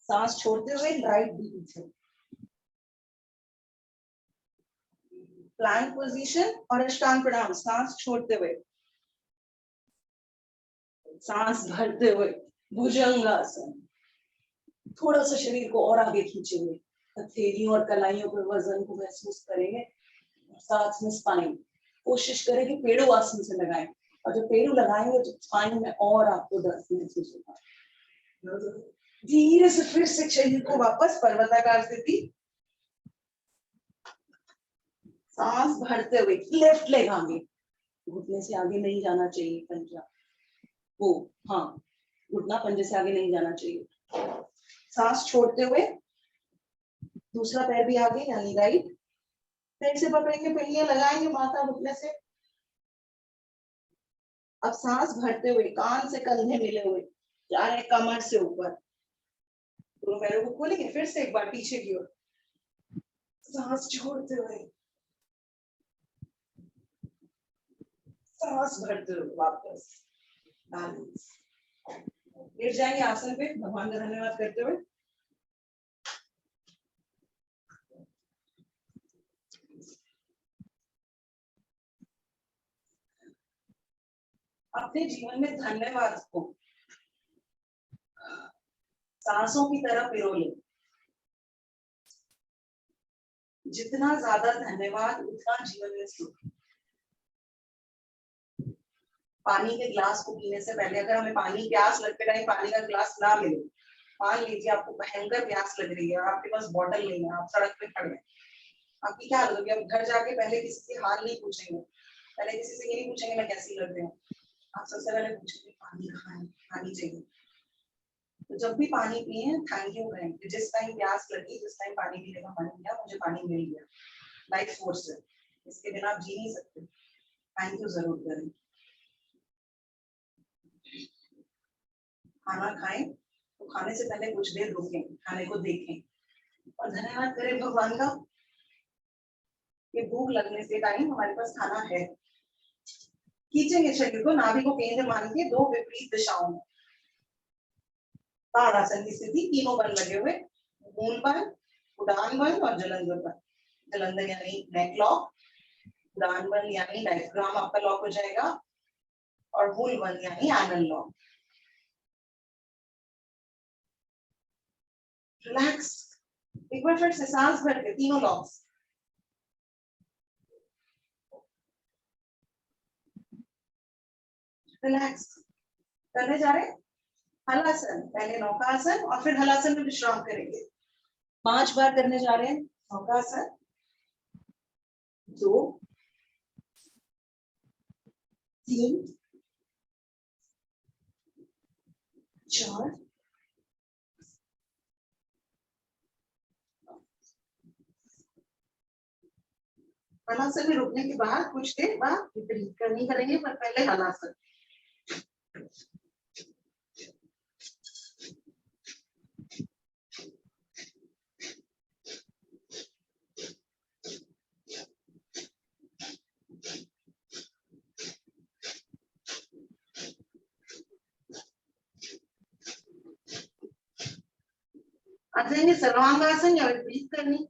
सांस छोड़ते हुए राइट भी पीछे। प्लैंक पोजीशन और अष्टांग प्रणाम, सांस छोड़ते हुए, सांस भरते हुए भुजंगासन। थोड़ा सा शरीर को और आगे खींचेंगे, हथेलियों और कलाइयों पर वजन को महसूस करेंगे, साथ में स्पाइन। कोशिश करें कि पेड़ू आसन से लगाएं, और जब पेड़ू लगाएंगे तो स्पाइन में और आपको दर्द महसूस होगा। धीरे से फिर से शरीर को वापस पर्वताकार स्थिति, सांस भरते हुए लेफ्ट लेग आगे, घुटने से आगे नहीं जाना चाहिए, पंजा वो, हाँ घुटना पंजे से आगे नहीं जाना चाहिए। सांस छोड़ते हुए दूसरा पैर भी आगे यानी राइट, फिर से पकड़ेंगे पिंडलियां, लगाएंगे माथा घुटने से। अब सांस भरते हुए कान से कंधे मिले हुए जा रहे कमर से ऊपर, दोनों पैरों को खोलेंगे, फिर से एक बार पीछे की ओर, सांस छोड़ते हुए, सांस भरते हुए वापस बैलेंस। लेट जाएंगे आसन पे, भगवान का धन्यवाद करते हुए। अपने जीवन में धन्यवाद को सांसों की तरह पिरो ले। जितना ज्यादा धन्यवाद उतना जीवन में सुख। पानी के ग्लास को पीने से पहले अगर हमें पानी प्यास लगते टाइम पानी का ग्लास ना मिले, मान लीजिए आपको भयंकर प्यास लग रही है और आपके पास बॉटल नहीं है, आप सड़क पे खड़े हैं, आपकी क्या हालत होगी? आप घर जाके पहले किसी से हाल नहीं पूछेंगे, पहले किसी से ये नहीं पूछेंगे मैं कैसी लग रही हूँ, आप सबसे पहले पूछेंगे पानी कहाँ है, पानी चाहिए। तो जब भी पानी पिए थैंक यू करें कि जिस टाइम प्यास लगी, जिस टाइम पानी पीने का मन किया, मुझे पानी मिल गया, लाइफ फोर्स है, इसके बिना आप जी नहीं सकते, थैंक यू जरूर करें। खाना खाएं तो खाने से पहले कुछ देर रुकें, खाने को देखें और धन्यवाद करें भगवान का, ये भूख लगने से टाइम हमारे पास खाना है। खींचेंगे शरीर को, नाभि को केंद्र मान के 2 विपरीत दिशाओं में, ताड़ासन की स्थिति, तीनों बल लगे हुए, मूल बल, उड़ान बल और जलंधर बल। जलंधर यानी नेक लॉक, उड़ान बल यानी डायफ्राम आपका लॉक हो जाएगा, और मूल बल यानी एनल लॉक। रिलैक्स, एक बार फिर से सांस भर के तीनों लॉक्स। रिलैक्स करने जा रहे हैं हलासन, पहले नौकासन और फिर हलासन में विश्राम करेंगे। 5 बार करने जा रहे हैं नौकासन, 2 3 4 हलासन में रुकने के बाद कुछ देर बाद विपरीत करनी करेंगे, पर पहले हलासन। आ जाएंगे सर्वांगासन या विपरीत करनी।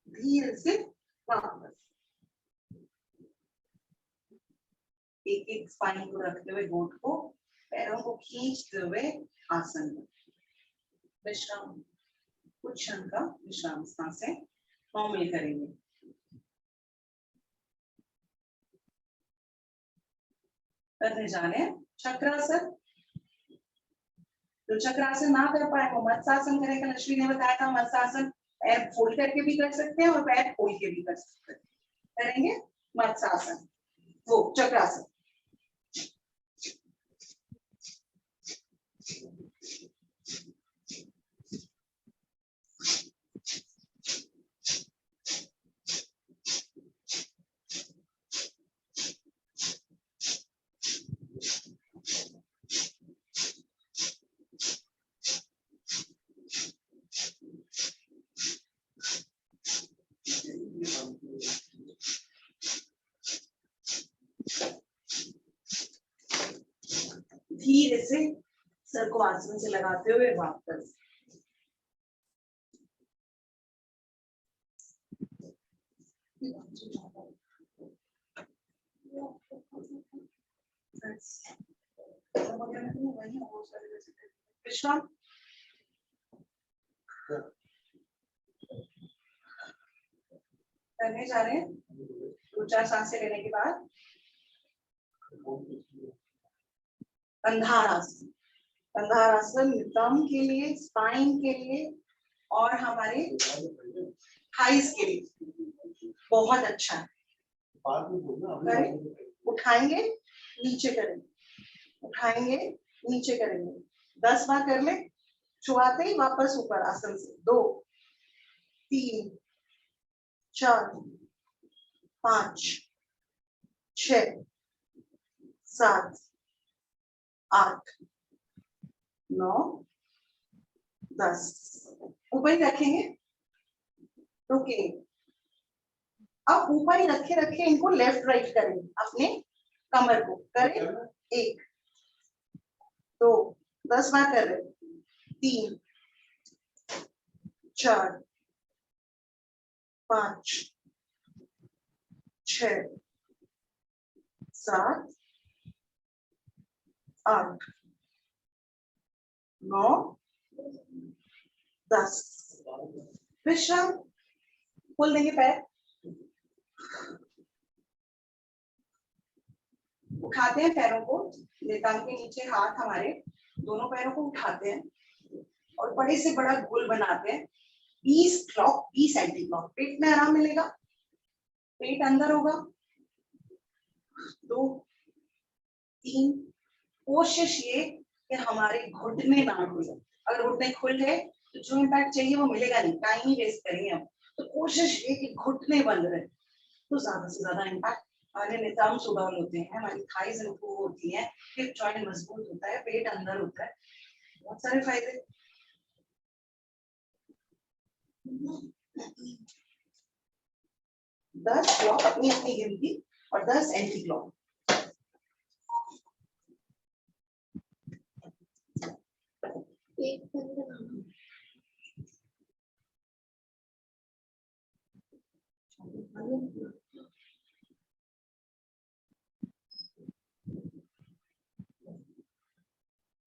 धीरे से वापस, एक एक स्पाइन को रखते हुए, गोट को, पैरों को खींचते हुए आसन में विश्राम, कुछ क्षण का विश्राम सांसें नॉर्मल करेंगे। करने जा रहे हैं चक्रासन। जो चक्रासन ना कर पाए वो मत्स्यासन करें। कल अश्विनी ने बताया था मत्स्यासन पैर फोल्ड करके भी कर सकते हैं और पैर खोल के भी कर सकते हैं। करेंगे मत्स्यासन, वो चक्रासन। धीरे से सर को आसन से लगाते हुए वापस। विश्राम। करने जा रहे हैं 2-4 सांसें लेने के बाद कंधारासन। कंधारासन दम के लिए, स्पाइन के लिए और हमारे थाइस के लिए बहुत अच्छा है। उठाएंगे नीचे करेंगे, उठाएंगे नीचे करेंगे, 10 बार कर ले। छुआते ही वापस ऊपर आसन से। 2 3 4 5 6 7 8 9 10। ऊपर ही रखेंगे, रुकेंगे। अब ऊपर ही रखे रखे इनको लेफ्ट राइट करेंगे, अपने कमर को करें। 1 2 10 बार कर रहे, 3 4 5 6 7 8 9 10। विश्राम। खोल देंगे पैर। उठाते हैं पैरों को, नितंब के नीचे हाथ हमारे, दोनों पैरों को उठाते हैं और बड़े से बड़ा गोल बनाते हैं, 20 क्लॉक 20 एंटी क्लॉक। पेट में आराम मिलेगा, पेट अंदर होगा। 2 3, कोशिश ये कि हमारे घुटने ना खुले। अगर घुटने खुल गए तो जो इम्पैक्ट चाहिए वो मिलेगा नहीं, टाइम ही वेस्ट करेंगे हम। तो कोशिश ये कि घुटने बंद रहे, तो ज्यादा से ज्यादा इम्पैक्ट। हमारे नितंब सुडौल होते हैं, हमारी थाइज इंप्रूव होती है, हिप जॉइंट मजबूत होता है, पेट अंदर होता है, बहुत सारे फायदे। 10 क्लॉक अपनी अपनी गिनती और 10 एंटी क्लॉक।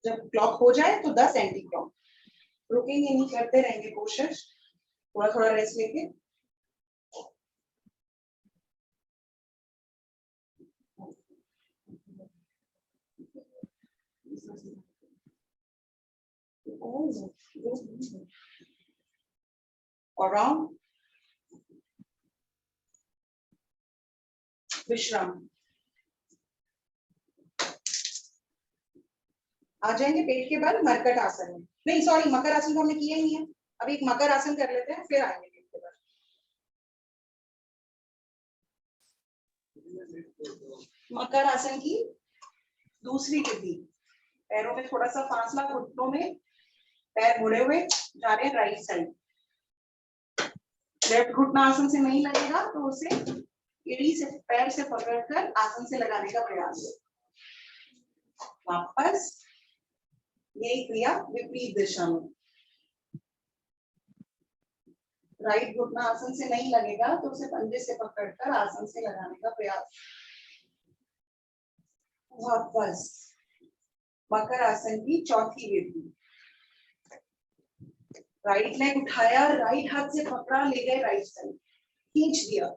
जब क्लॉक हो जाए तो 10 एंटी क्लॉक। रुकेंगे नहीं, करते रहेंगे कोशिश, थोड़ा थोड़ा रेस्ट लेके। और राउंड विश्राम। आ जाएंगे पेट के बल मरकट आसन में। नहीं सॉरी, मकर आसन तो हमने किया ही नहीं है। अब एक मकर आसन कर लेते हैं, फिर आएंगे पेट के बल। मकर आसन की दूसरी विधि, पैरों में थोड़ा सा फासला, घुटनों में पैर मुड़े हुए जा रहे हैं राइट साइड। लेफ्ट घुटना आसन से नहीं लगेगा तो उसे एड़ी से पैर से पकड़कर आसन से लगाने का प्रयास। वापस यही क्रिया विपरीत दिशा में। राइट घुटना आसन से नहीं लगेगा तो उसे पंजे से पकड़कर आसन से लगाने का प्रयास। वापस मकर आसन की चौथी विधि, राइट लेग उठाया, राइट हाथ से पकड़ा, ले गए राइट साइड, खींच दिया,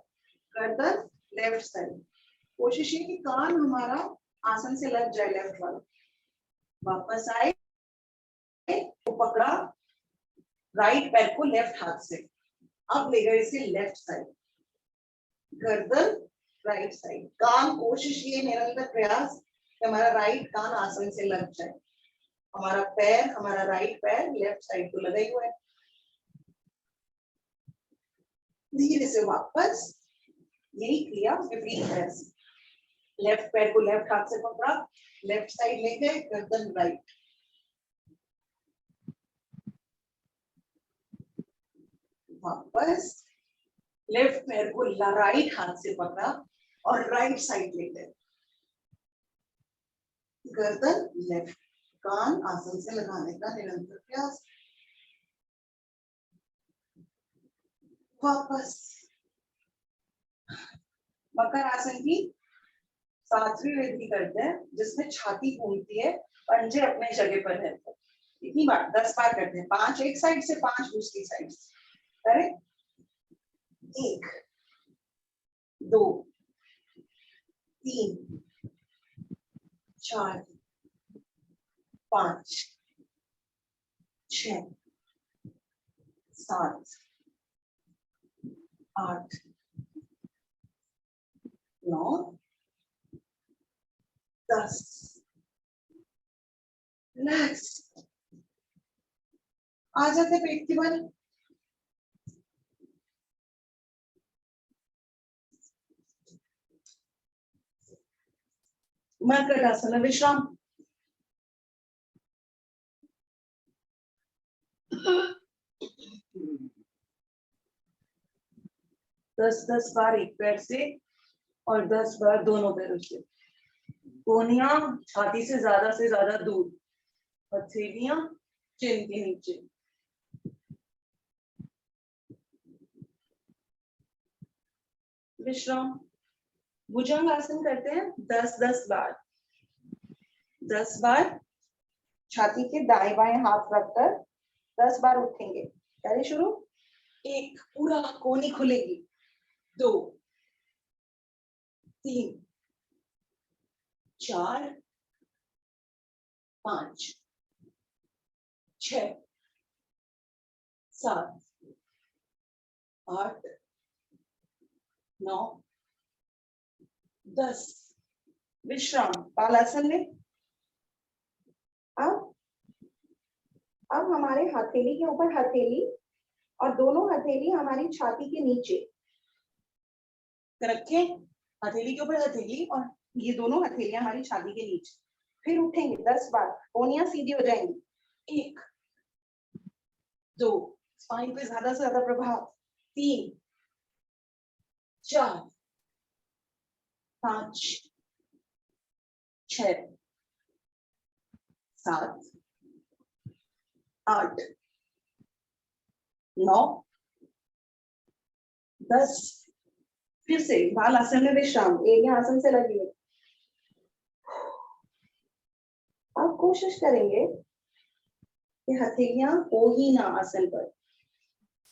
गर्दन लेफ्ट साइड। कोशिश ये कि कान हमारा आसन से लग जाए लेफ्ट वाला। वापस आए, तो पकड़ा राइट पैर को लेफ्ट हाथ से, अब ले गए इसे लेफ्ट साइड, गर्दन राइट साइड। कान, कोशिश ये निरंतर प्रयास कि हमारा राइट कान आसन से लग जाए। हमारा पैर, हमारा राइट पैर लेफ्ट साइड को लगा हुआ है। धीरे से वापस यही क्रिया विपरीत पैर से, लेफ्ट पैर को लेफ्ट हाथ से पकड़ा, लेफ्ट साइड ले गए, गर्दन राइट। वापस लेफ्ट पैर को राइट हाथ से पकड़ा और राइट साइड ले गए, गर्दन लेफ्ट, कान आसन से लगाने का निरंतर प्रयास। वापस मकर आसन की सातवीं विधि करते हैं, जिसमें छाती घूमती है, पंजे अपने जगह पर रहते हैं। कितनी बार? 10 बार करते हैं। 5 एक साइड से, 5 दूसरी साइड से। करें, 1 2 3 4 5 6 7 8 9 10। रिलैक्स, आ जाते पेट के बल। मकर आसन विश्राम। 10-10 बार एक पैर से और 10 बार दोनों पैरों से। कोहनियां छाती से ज्यादा दूर, हथेलियां चिन के नीचे। विश्राम। भुजंग आसन करते हैं 10-10 बार। 10 बार छाती के दाएं बाएं हाथ रखकर 10 बार उठेंगे। करें शुरू। 1, पूरा कोहनी खुलेगी। 2 3 4 5 6 7 8 9 10। विश्राम, बालासन में। अब हमारे हथेली के ऊपर हथेली और दोनों हथेली हमारी छाती के नीचे रखें। हथेली के ऊपर हथेली और ये दोनों हथेलियां हमारी छाती के नीचे। फिर उठेंगे 10 बार, कोहनियां सीधी हो जाएंगी। 1 2, स्पाइन पे ज्यादा से ज्यादा प्रभाव। 3 4 5 6 7 8 9 10। फिर से बालासन में विश्राम, एड़ियां आसन से लगी है। अब कोशिश करेंगे कि हथेलियां हो ही ना आसन पर।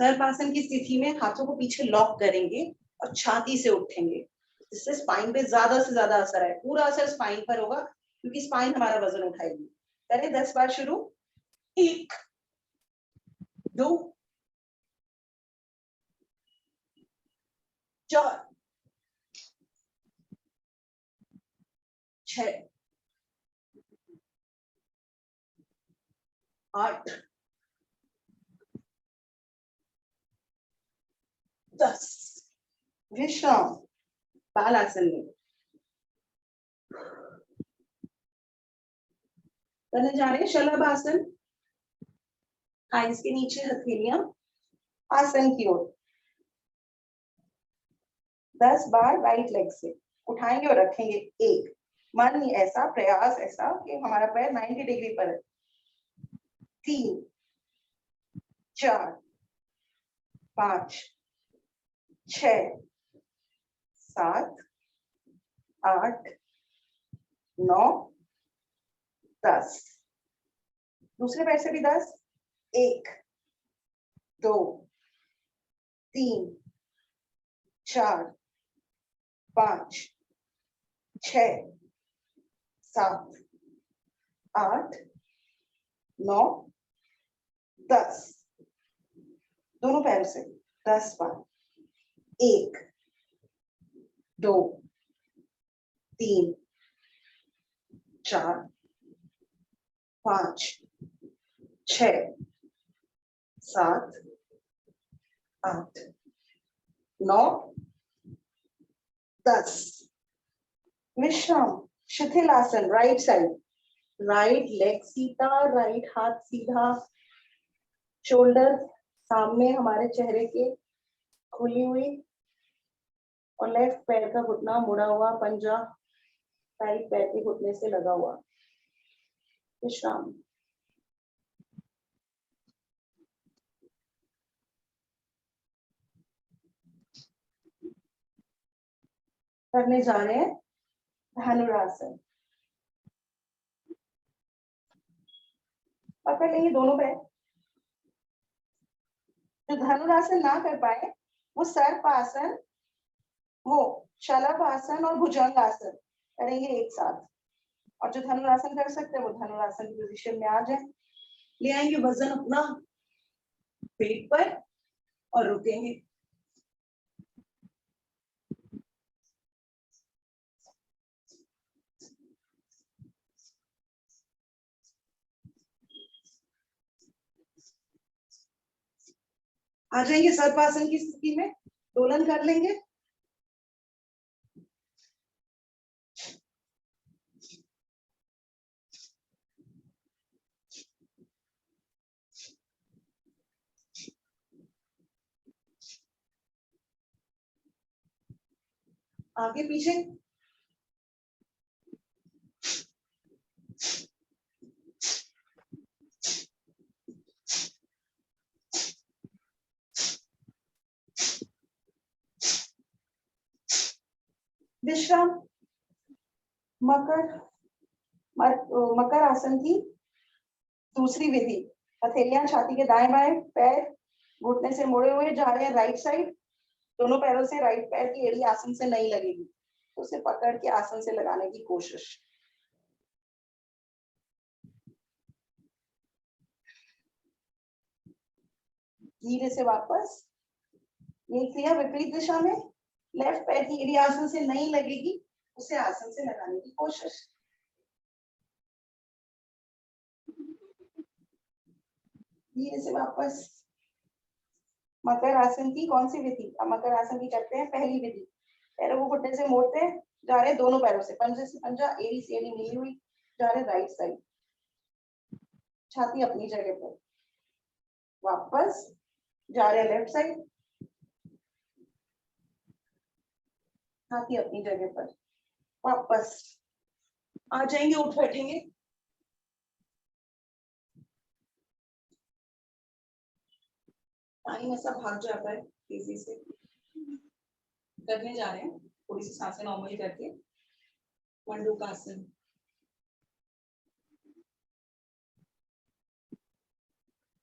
सर्पासन की स्थिति में हाथों को पीछे लॉक करेंगे और छाती से उठेंगे। इससे स्पाइन पे ज्यादा से ज्यादा असर है। पूरा असर स्पाइन पर होगा क्योंकि स्पाइन हमारा वजन उठाएगी। करें 10 बार शुरू। 1 2 4 6 8 10। विश्राम, बालासन में। करने जा रहे हैं शलभ आसन। थाइस के नीचे हथेलियां आसन की ओर। 10 बार राइट लेग से उठाएंगे और रखेंगे। 1, मन ऐसा, प्रयास ऐसा कि हमारा पैर 90 डिग्री पर है। 3 4 5 6 7 8 9 10। दूसरे पैर से भी 10। 1 2 3 4 5 6 7 8 9 10। दोनों पैरों से 10 बार। 1 2 3 4 5 6 7 8 9 10। विश्राम, शिथिल आसन, राइट साइड। राइट लेग सीधा, राइट हाथ सीधा, शोल्डर सामने हमारे चेहरे के खुली हुई और लेफ्ट पैर का घुटना मुड़ा हुआ, पंजा राइट पैर के घुटने से लगा हुआ। विश्राम। करने जा रहे हैं धनुरासन। पकड़ लेंगे दोनों पैर। जो धनुरासन ना कर पाए वो सर्पासन, वो शलभ आसन और भुजंग आसन करेंगे एक साथ। और जो धनुरासन कर सकते हैं वो धनुरासन की पोजीशन में आ जाए। ले आएंगे वजन अपना पेट पर और रुकेंगे। आ जाएंगे सर्पासन की स्थिति में, दोलन कर लेंगे। आगे पीछे। विश्राम। मकर आसन की दूसरी विधि। हथेलियां छाती के दाएं बाएं, पैर घुटने से मुड़े हुए जा रहे हैं राइट साइड। दोनों पैरों से राइट पैर की एड़ी आसन से नहीं लगेगी, तो उसे पकड़ के आसन से लगाने की कोशिश। धीरे से वापस। ये क्रिया विपरीत दिशा में, लेफ्ट पैर की एड़ी आसन से नहीं लगेगी, उसे आसन से लगाने की कोशिश। धीरे से वापस। मकर आसन की कौन सी विधि? अब मकर आसन की करते हैं पहली विधि। पैरों को घुटने से मोड़ते हैं, जा रहे दोनों पैरों से, पंजे से पंजा, एड़ी से एड़ी मिली हुई, जा रहे राइट साइड, छाती अपनी जगह पर, वापस जा रहे लेफ्ट साइड, छाती अपनी जगह पर, वापस आ जाएंगे, उठ बैठेंगे। टाइम ऐसा भाग जाता है तेजी से। करने जा रहे हैं, थोड़ी सी सांसें नॉर्मल करके। मंडूकासन।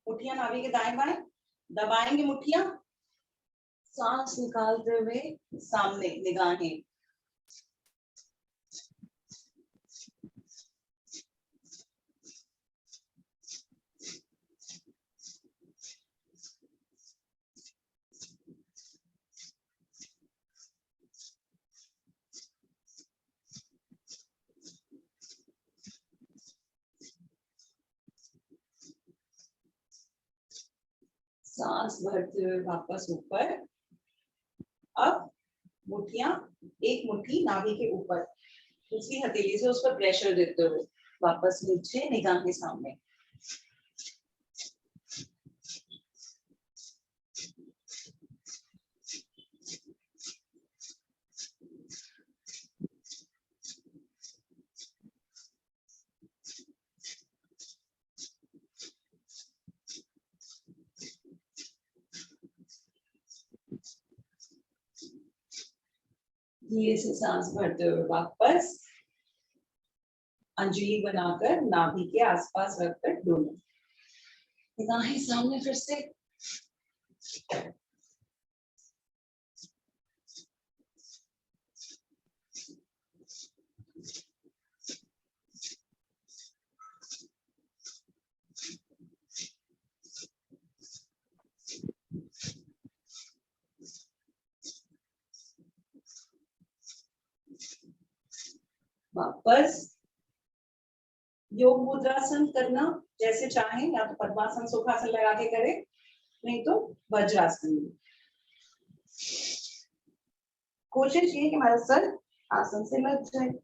मुठ्ठियां नाभि के दाएं बाएं, दबाएंगे मुठ्ठियां, सांस निकालते हुए सामने निगाहें। सांस भरते हुए वापस ऊपर। अब मुठ्ठियां, एक मुट्ठी नाभि के ऊपर, दूसरी हथेली से उस पर प्रेशर देते हुए वापस नीचे, निगाहें सामने। धीरे से सांस भरते हुए वापस, अंजलि बनाकर नाभि के आसपास रखकर डोलना। निगाहें सामने फिर से। वापस योग मुद्रासन करना, जैसे चाहें, या तो पद्मासन सुखासन लगा के करें, नहीं तो वज्रासन। कोशिश ये कि हमारा सर आसन से लग जाए।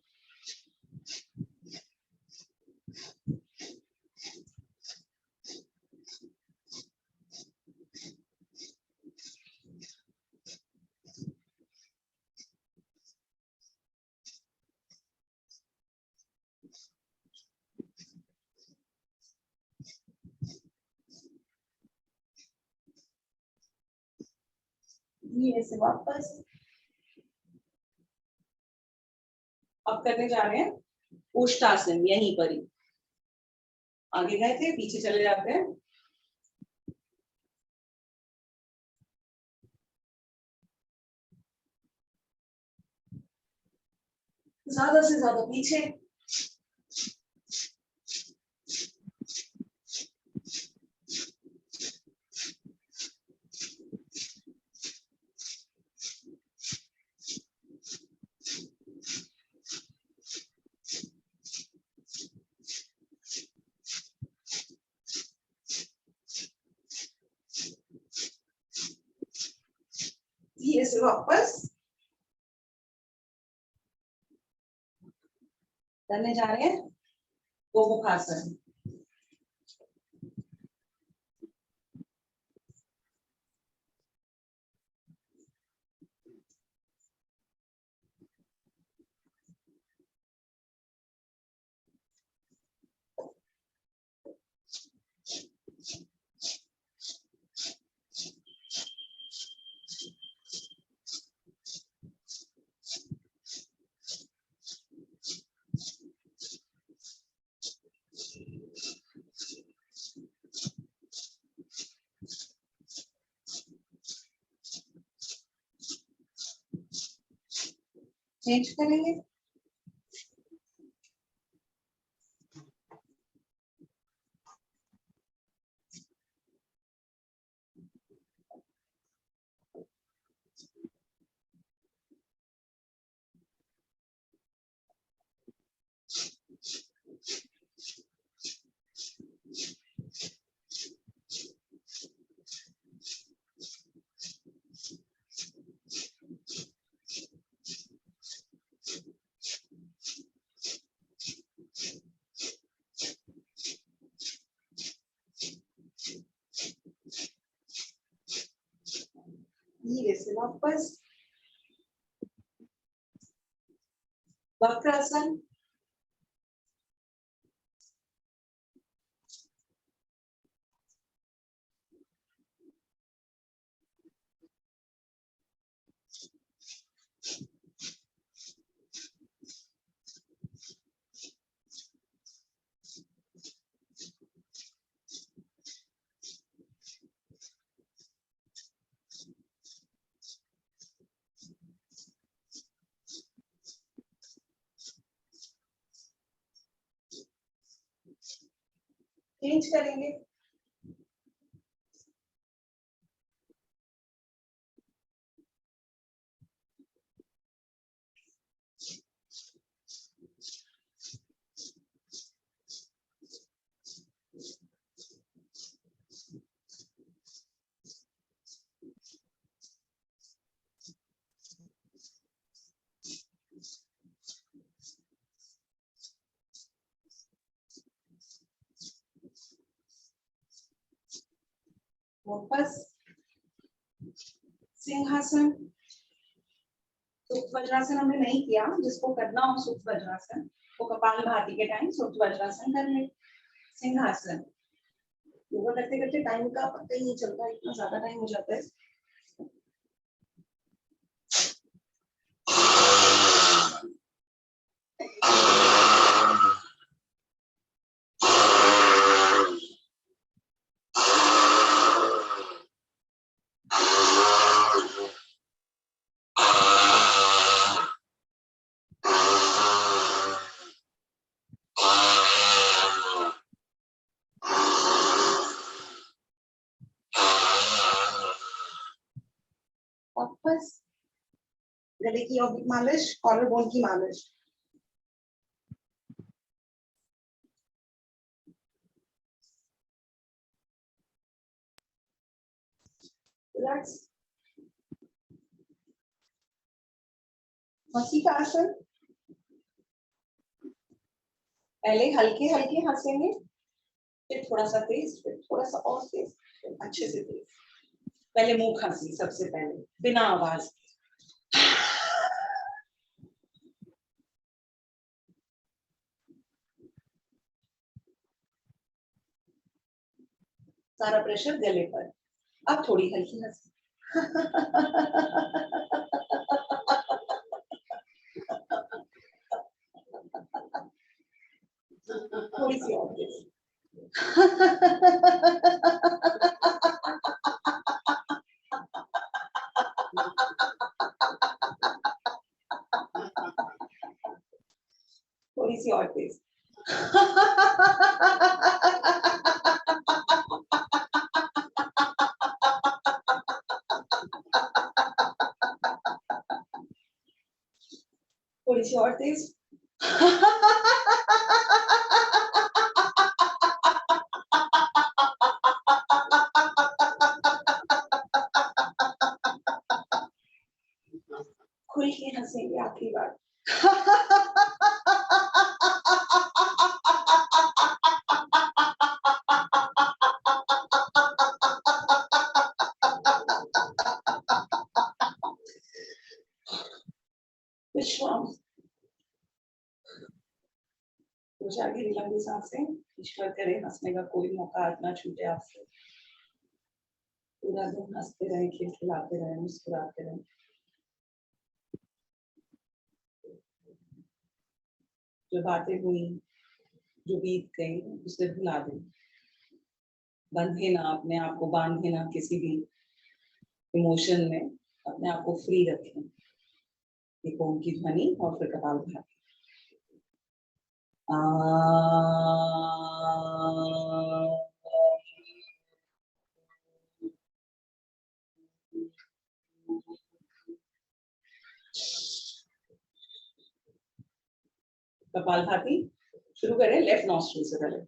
धीरे से वापस। अब करने जा रहे हैं उष्टासन, यहीं पर ही। आगे गए थे, पीछे चले जाते हैं। ज्यादा से ज्यादा पीछे। धीरे से वापस। करने जा रहे हैं गोमुखासन। चेंज करेंगे। वापस वक्रासन, चेंज करेंगे। वापस सिंहासन। सुप्त वज्रासन हमने नहीं किया, जिसको करना हो सुप्त वज्रासन वो कपालभाति के टाइम सुप्त वज्रासन कर ले। सिंहासन योगा करते करते टाइम का पता ही नहीं चलता, इतना ज्यादा टाइम हो जाता है। वापस गले की ऑब्लिक मालिश, कॉलर बोन की मालिश। रिलैक्स। हंसी का आसन। पहले हल्के हल्के हंसेंगे, फिर थोड़ा सा तेज, फिर थोड़ा सा और तेज, फिर अच्छे से तेज। पहले मुंह खांसी सबसे पहले, बिना आवाज। सारा प्रेशर गले पर। अब थोड़ी हल्की हंसी। थोड़ी सी और तेज। थोड़ी सी और तेज। थोड़ी सी और तेज। खुल के हंसेंगे आखिरी बार। विश्राम। गहरी लंबी सांसें। ईश्वर करे हंसने का कोई मौका आज ना छूटे आपसे। पूरा दिन हंसते रहे, खिलखिलाते रहे, मुस्कुराते रहे। जो बातें हुई, जो बीत गई, उसे भुला दें। बंधे ना, अपने आप को बांधे ना किसी भी इमोशन में, अपने आप को फ्री रखें। एक ओम की ध्वनि और फिर कपालभाति। कपालभाति शुरू करें लेफ्ट नॉस्ट्रिल से पहले।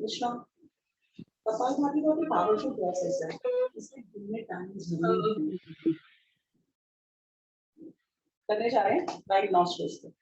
विश्राम। कपालभाति बहुत ही पावरफुल प्रोसेस है, इसमें गिनने टाइम जरूरी है। करने जा रहे हैं राइट नॉस्ट्रिल्स पे।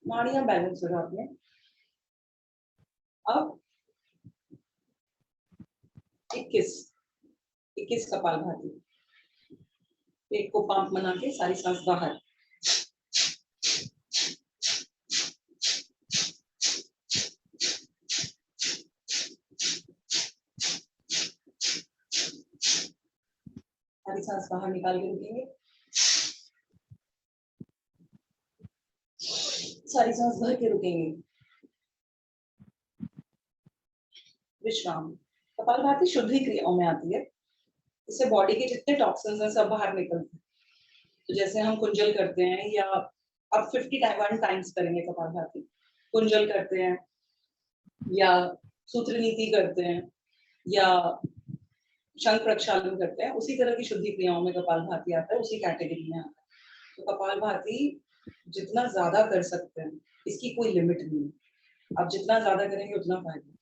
नाड़ियां बैलेंस हो जाती हैं। अब 21 कपालभाति। पेट को पंप बना के सारी सांस बाहर। सारी सांस बाहर निकाल के रुकेंगे। सारी सांस भर के रुकेंगे। विश्राम। कपालभाति शुद्धि क्रियाओं में आती है, इससे बॉडी के जितने टॉक्सिन्स हैं सब बाहर निकलते हैं। तो जैसे हम कुंजल करते हैं, या अब 51 टाइम्स करेंगे कपालभाति। कुंजल करते हैं या सूत्र नीति करते हैं या शंख प्रक्षालन करते हैं, उसी तरह की शुद्धि क्रियाओं में कपालभाति आता है, उसी कैटेगरी में आता है। तो कपालभाति जितना ज्यादा कर सकते हैं, इसकी कोई लिमिट नहीं है। आप जितना ज्यादा करेंगे उतना फायदा।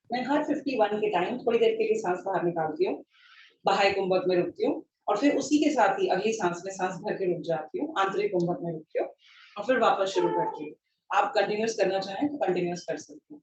मैं हर 51 के टाइम थोड़ी देर के लिए सांस बाहर निकालती हूँ, बाह्य कुंभक में रुकती हूँ, और फिर उसी के साथ ही अगली सांस में सांस भर के रुक जाती हूँ, आंतरिक कुंभक में रुकती हूँ, और फिर वापस शुरू करती हूँ। आप कंटिन्यूस करना चाहें तो कंटिन्यूस कर सकते हैं।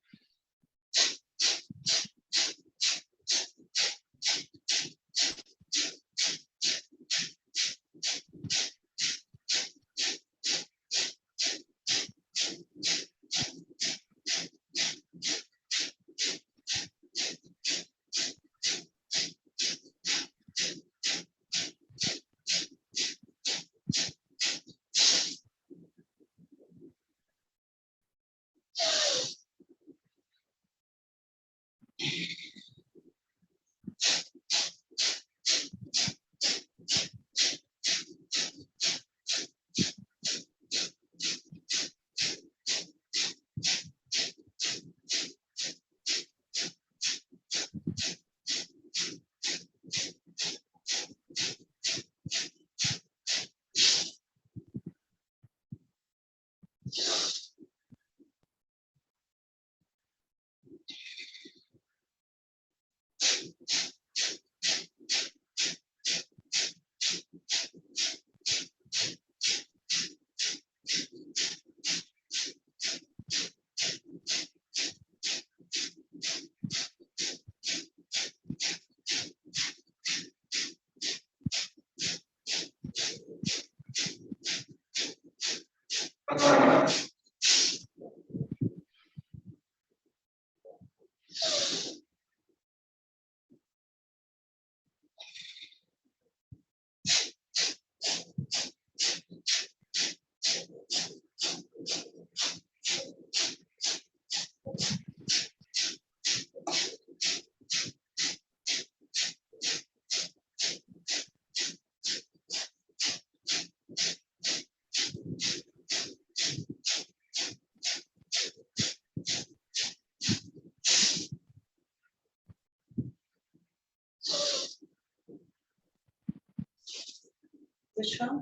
विश्राम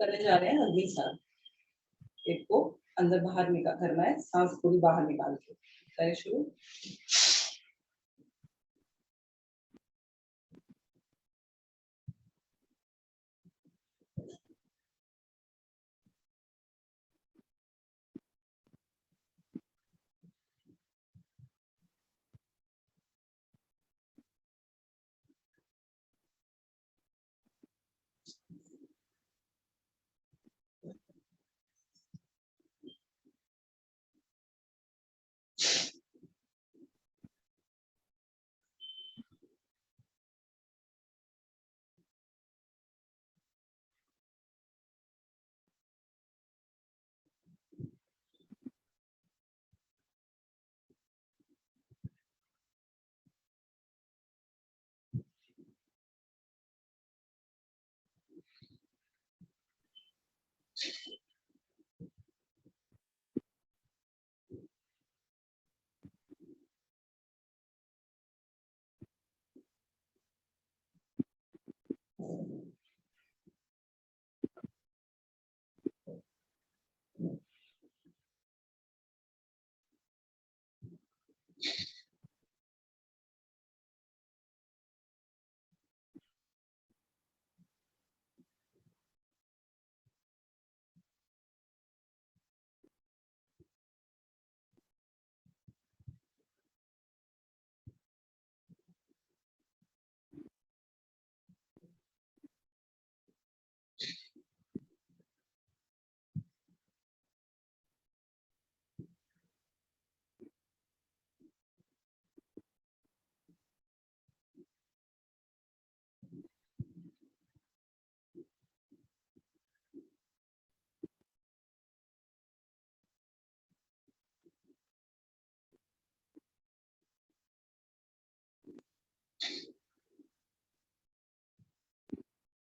करने जा रहे हैं अगली सांस। पेट को अंदर बाहर निकाल करना है, सांस पूरी बाहर निकाल के करें शुरू।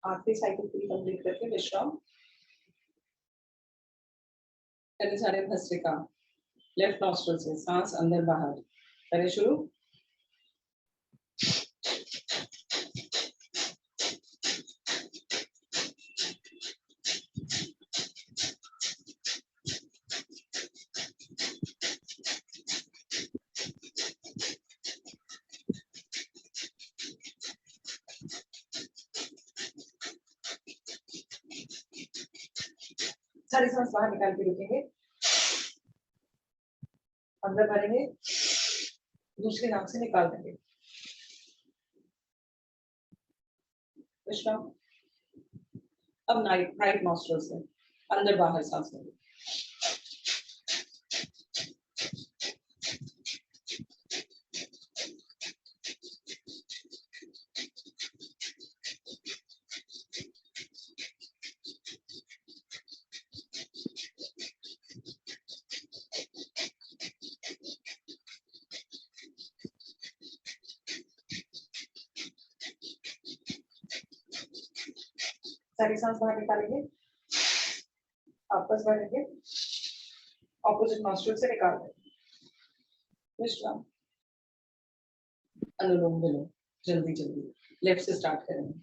आखिरी साइकिल पूरी कंप्लीट करके विश्राम करने जा रहे हैं भस्त्रिका। लेफ्ट नॉस्ट्रल से सांस अंदर बाहर करें शुरू। सारी सांस बाहर निकाल के रुकेंगे, अंदर भरेंगे, दूसरी नाक से निकाल देंगे। विश्राम। अब राइट नॉस्ट्रल से अंदर बाहर सांस लेंगे। सारी सांस बाहर निकालेंगे, वापस भरेंगे, ऑपोजिट नॉस्ट्रल से निकाल देंगे। विश्राम। अनुलोम विलोम जल्दी जल्दी लेफ्ट से स्टार्ट करेंगे।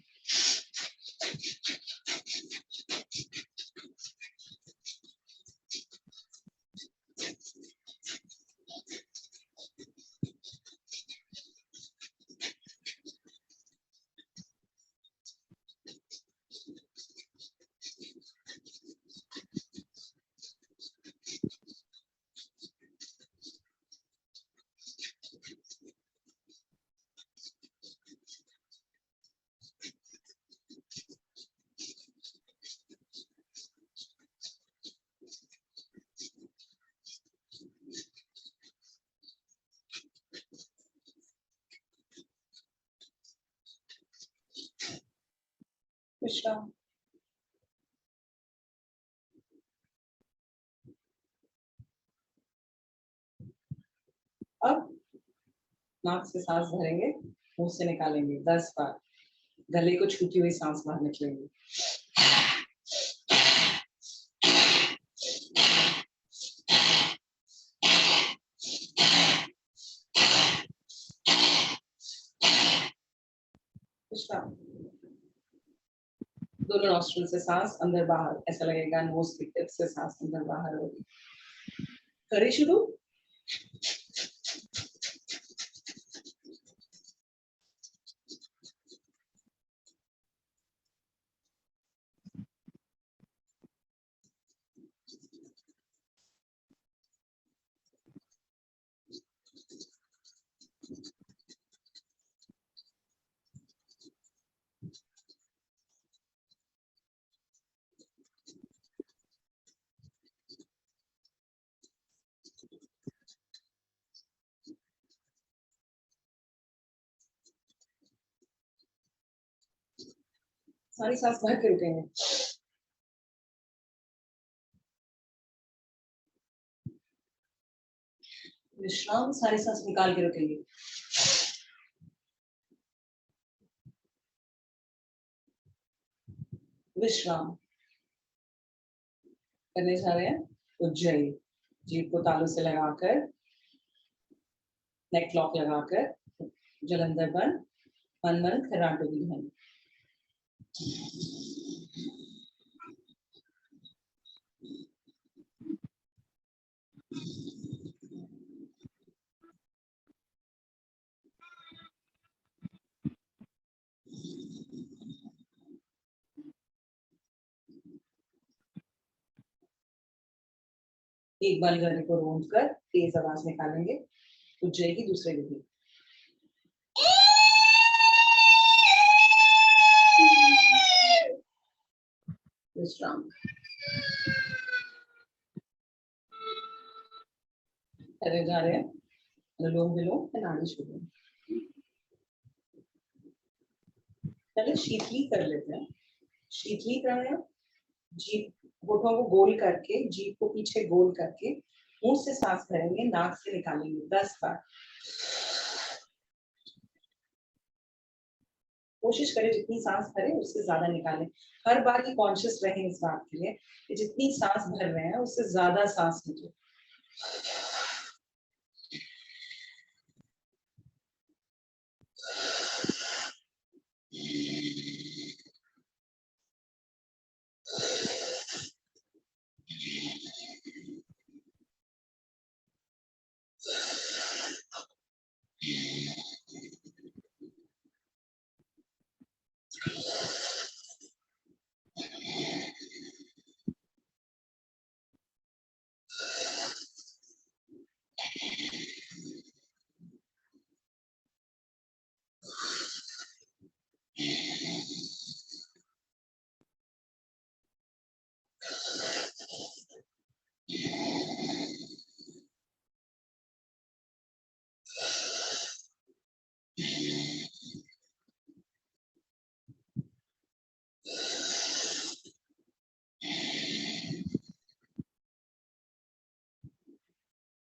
विश्राम। अब नाक से सांस भरेंगे, मुंह से निकालेंगे 10 बार। गले को छूती हुई सांस बाहर निकलेंगी। विश्राम। दोनों नॉस्ट्रल से सांस अंदर बाहर, ऐसा लगेगा नोज की टिप से सांस अंदर बाहर होगी। करें शुरू। सारी सांस भर के रुकेंगे। विश्राम, सारी सांस निकाल के रुकेंगे। विश्राम। करने जा रहे हैं उज्जयी। जीभ को तालू से लगाकर, नेक लॉक लगाकर, जलंधर बंद, मन मन खराटो की ध्वनि। एक बार गले को रोंद कर तेज आवाज निकालेंगे। उज्जयी की दूसरे विधि। विश्राम। करने जा रहे हैं अनुलोम विलोम या नाड़ी शुद्धि। पहले शीतली कर लेते हैं। शीतली प्राणायाम, जीभ होठों को गोल करके, जीभ को पीछे गोल करके मुंह से सांस भरेंगे, नाक से निकालेंगे 10 बार। कोशिश करें जितनी सांस भरे उससे ज्यादा निकालें। हर बार ही कॉन्शियस रहें इस बात के लिए कि जितनी सांस भर रहे हैं उससे ज्यादा सांस लीजिए।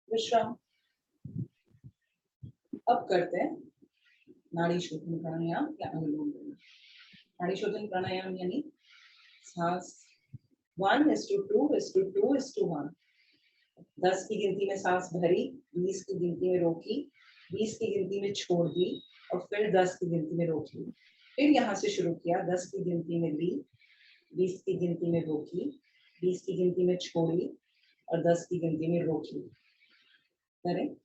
विश्राम। अब करते हैं नाड़ी शोधन प्राणायाम या अनुलोम विलोम। नाड़ी शोधन प्राणायाम यानी सांस 1:2:2:1। 10 की गिनती में सांस भरी, 20 की गिनती में रोकी, 20 की गिनती में छोड़ दी और फिर 10 की गिनती में रोक ली। फिर यहाँ से शुरू किया, 10 की गिनती में ली, 20 की गिनती में रोकी, 20 की गिनती में छोड़ी और 10 की गिनती में रोक ली। करें।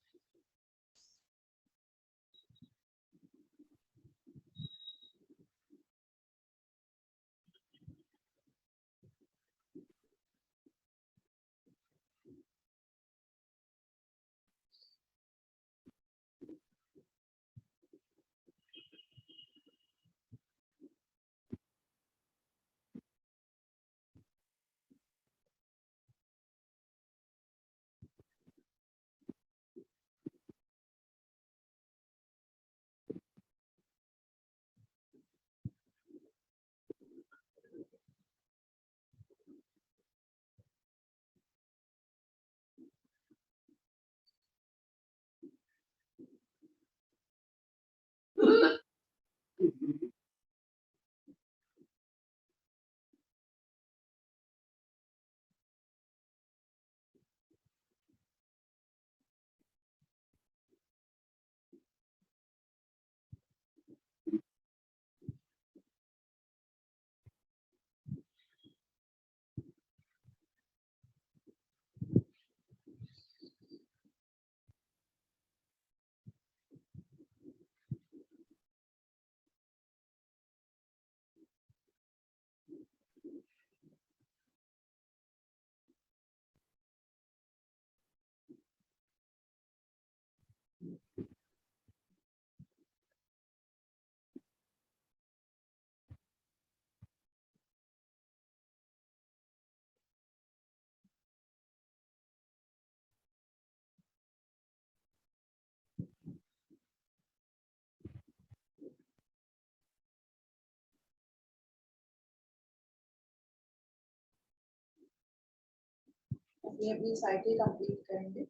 अपनी अपनी साइकिल कंप्लीट करेंगे।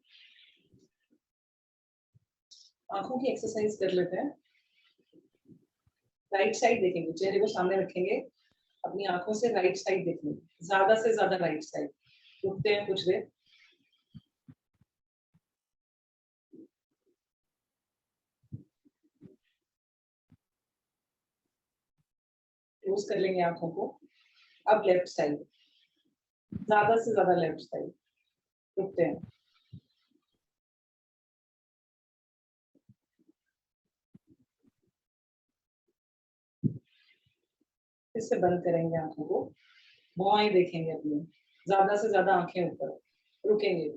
आंखों की एक्सरसाइज कर लेते हैं। राइट साइड देखेंगे, चेहरे को सामने रखेंगे, अपनी आंखों से राइट साइड देखेंगे, ज्यादा से ज्यादा राइट साइड। रुकते हैं कुछ देर। क्लोज कर लेंगे आंखों को। अब लेफ्ट साइड, ज्यादा से ज्यादा लेफ्ट साइड। रुकते हैं। फिर से बंद करेंगे आंखों को, भौएं देखेंगे अपनी, ज्यादा से ज्यादा आंखें ऊपर। रुकेंगे।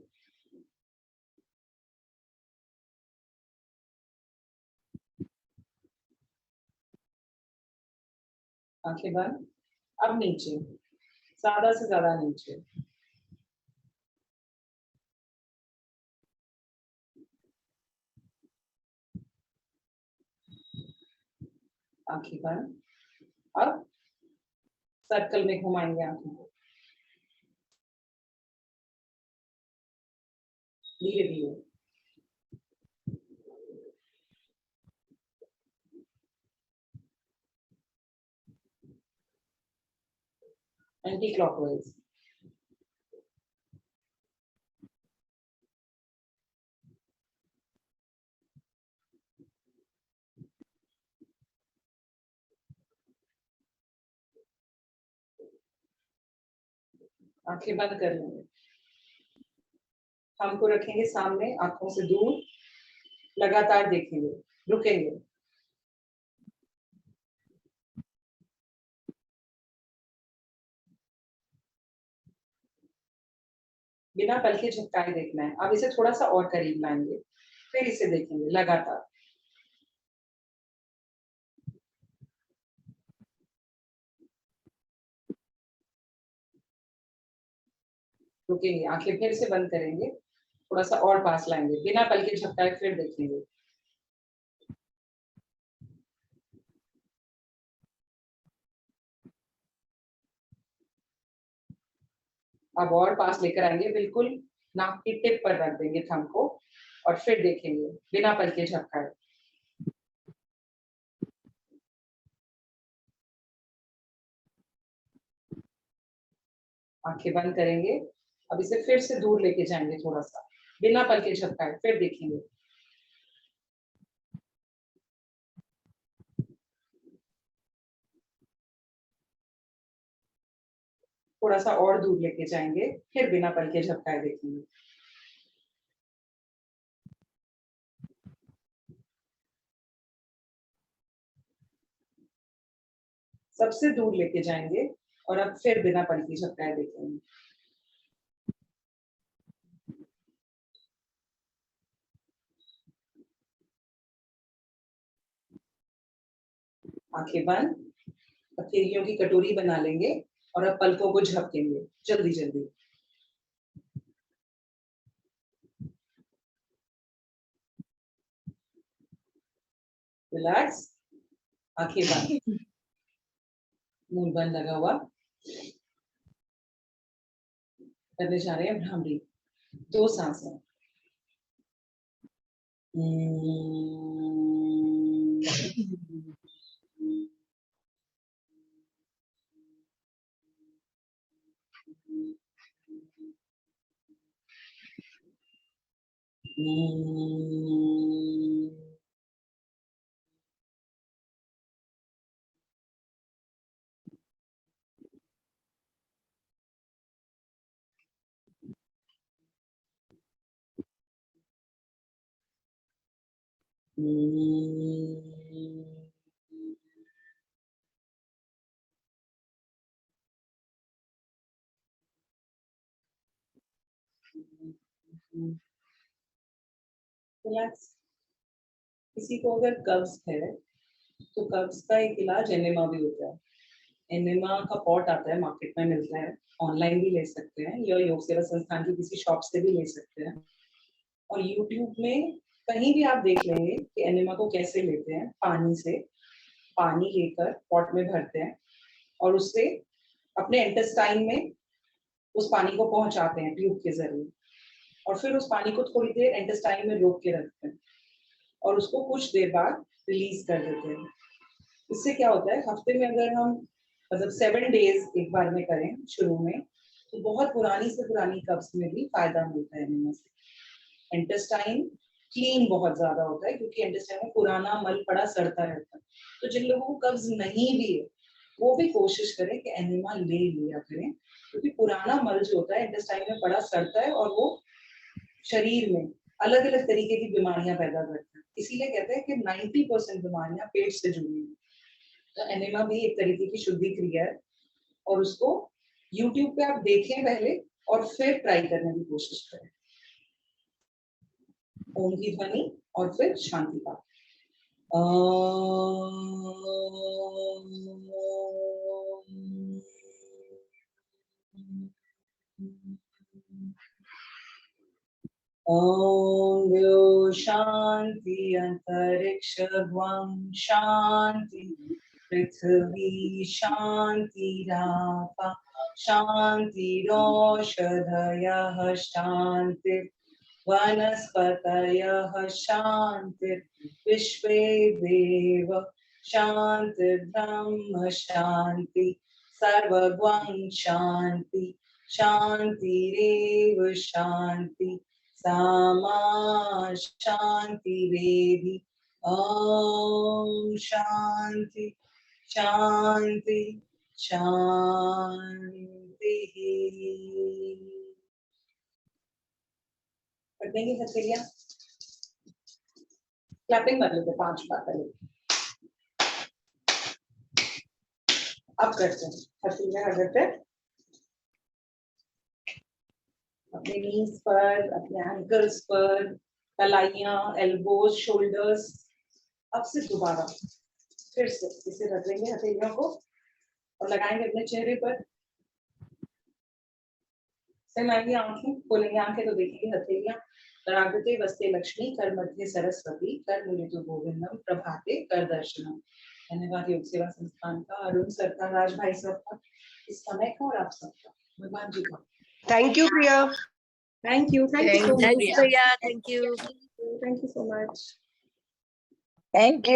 आंखें बंद। अब नीचे, ज्यादा से ज्यादा नीचे। आंखें बंद। अब सर्कल में घुमाएंगे आंखों को, धीरे धीरे। Anti clockwise. आंखें बंद कर लेंगे। हमको रखेंगे सामने, आंखों से दूर, लगातार देखेंगे। रुकेंगे। बिना पल के झपकाए देखना है। अब इसे थोड़ा सा और करीब लाएंगे, फिर इसे देखेंगे लगातार। रुकेंगे, आंखें फिर से बंद करेंगे, थोड़ा सा और पास लाएंगे, बिना पल के झपकाए फिर देखेंगे। अब और पास लेकर आएंगे, बिल्कुल नाक की टिप पर रख देंगे थंब को, और फिर देखेंगे बिना पल के झपकाए। आंखें बंद करेंगे। अब इसे फिर से दूर लेके जाएंगे थोड़ा सा, बिना पल के झपकाए फिर देखेंगे। थोड़ा सा और दूर लेके जाएंगे, फिर बिना पल के झपकाए देखेंगे। सबसे दूर लेके जाएंगे, और अब फिर बिना पल के झपकाए देखेंगे। आंखें बंद। हथेलियों की कटोरी बना लेंगे, और अब पलकों को झपकेंगे जल्दी जल्दी। रिलैक्स। आंखें बंद, मुंह बंद लगा हुआ। करने जा रहे हैं भ्रामरी। 2 सांसें। रिलैक्स। किसी को अगर कब्ज है तो कब्ज का एक इलाज एनेमा भी होता है। एनेमा का पॉट आता है, मार्केट में मिलता है, ऑनलाइन भी ले सकते हैं, या योग सेवा संस्थान की किसी शॉप से भी ले सकते हैं। और यूट्यूब में कहीं भी आप देख लेंगे कि एनेमा को कैसे लेते हैं। पानी से, पानी लेकर पॉट में भरते हैं, और उससे अपने इंटेस्टाइन में उस पानी को पहुंचाते हैं ट्यूब के जरिए, और फिर उस पानी को थोड़ी देर इंटेस्टाइन में रोक के रखते हैं और उसको कुछ देर बाद रिलीज कर देते हैं। इससे क्या होता है, हफ्ते में अगर हम मतलब 7 डेज एक बार में करें शुरू में, तो बहुत पुरानी से पुरानी कब्ज में भी फायदा मिलता है एनिमा से। इंटेस्टाइन क्लीन बहुत ज्यादा होता है क्योंकि इंटेस्टाइन में पुराना मल पड़ा सड़ता रहता है। तो जिन लोगों को कब्ज नहीं भी है वो भी कोशिश करें कि एनिमा ले लिया करें, क्योंकि पुराना मल जो होता है इंटेस्टाइन में पड़ा सड़ता है और वो शरीर में अलग अलग तरीके की बीमारियां पैदा करता है। इसीलिए कहते हैं कि 90% बीमारियां पेट से जुड़ी हैं। तो एनिमा भी एक तरीके की शुद्धि क्रिया है, और उसको YouTube पे आप देखें पहले और फिर ट्राई करने की कोशिश करें। ओम की ध्वनि और फिर शांति पाठ। ओम द्यो शांति अंतरिक्ष ध्वं शांति पृथ्वी शांतिरापः शांतिरोषधयः शांति वनस्पतयः शांतिर् विश्वे देव शांतिर्ब्रह्म शांति सर्वगं शांति शांतिरेव शांति सामा शांतिरेधि। ओम शांति शांति शांति। कर देंगे हथेलियां, क्लैपिंग कर लेते 5 बार पहले। अब करते हैं हथेलियां रगड़ते अपने नीज पर, अपने एंकल्स पर, कलाइयां, एल्बोज, शोल्डर्स। अब से दोबारा फिर से इसे रगड़ेंगे हथेलियों को और लगाएंगे अपने चेहरे पर। लगाएंगे आंखें, खोलेंगे आंखें तो देखेंगे हथेलियां। कराग्रते वस्ते लक्ष्मी, कर मध्य सरस्वती, कर मुनितु गोविंदम, प्रभाते कर दर्शनम। धन्यवाद योग सेवा संस्थान का, अरुण सर का, राज भाई सर का, इस समय का और आप सबका, भगवान जी का। Thank you Priya. Thank you so much. Thanks, Priya. Thank you. Thank you so much. Thank you.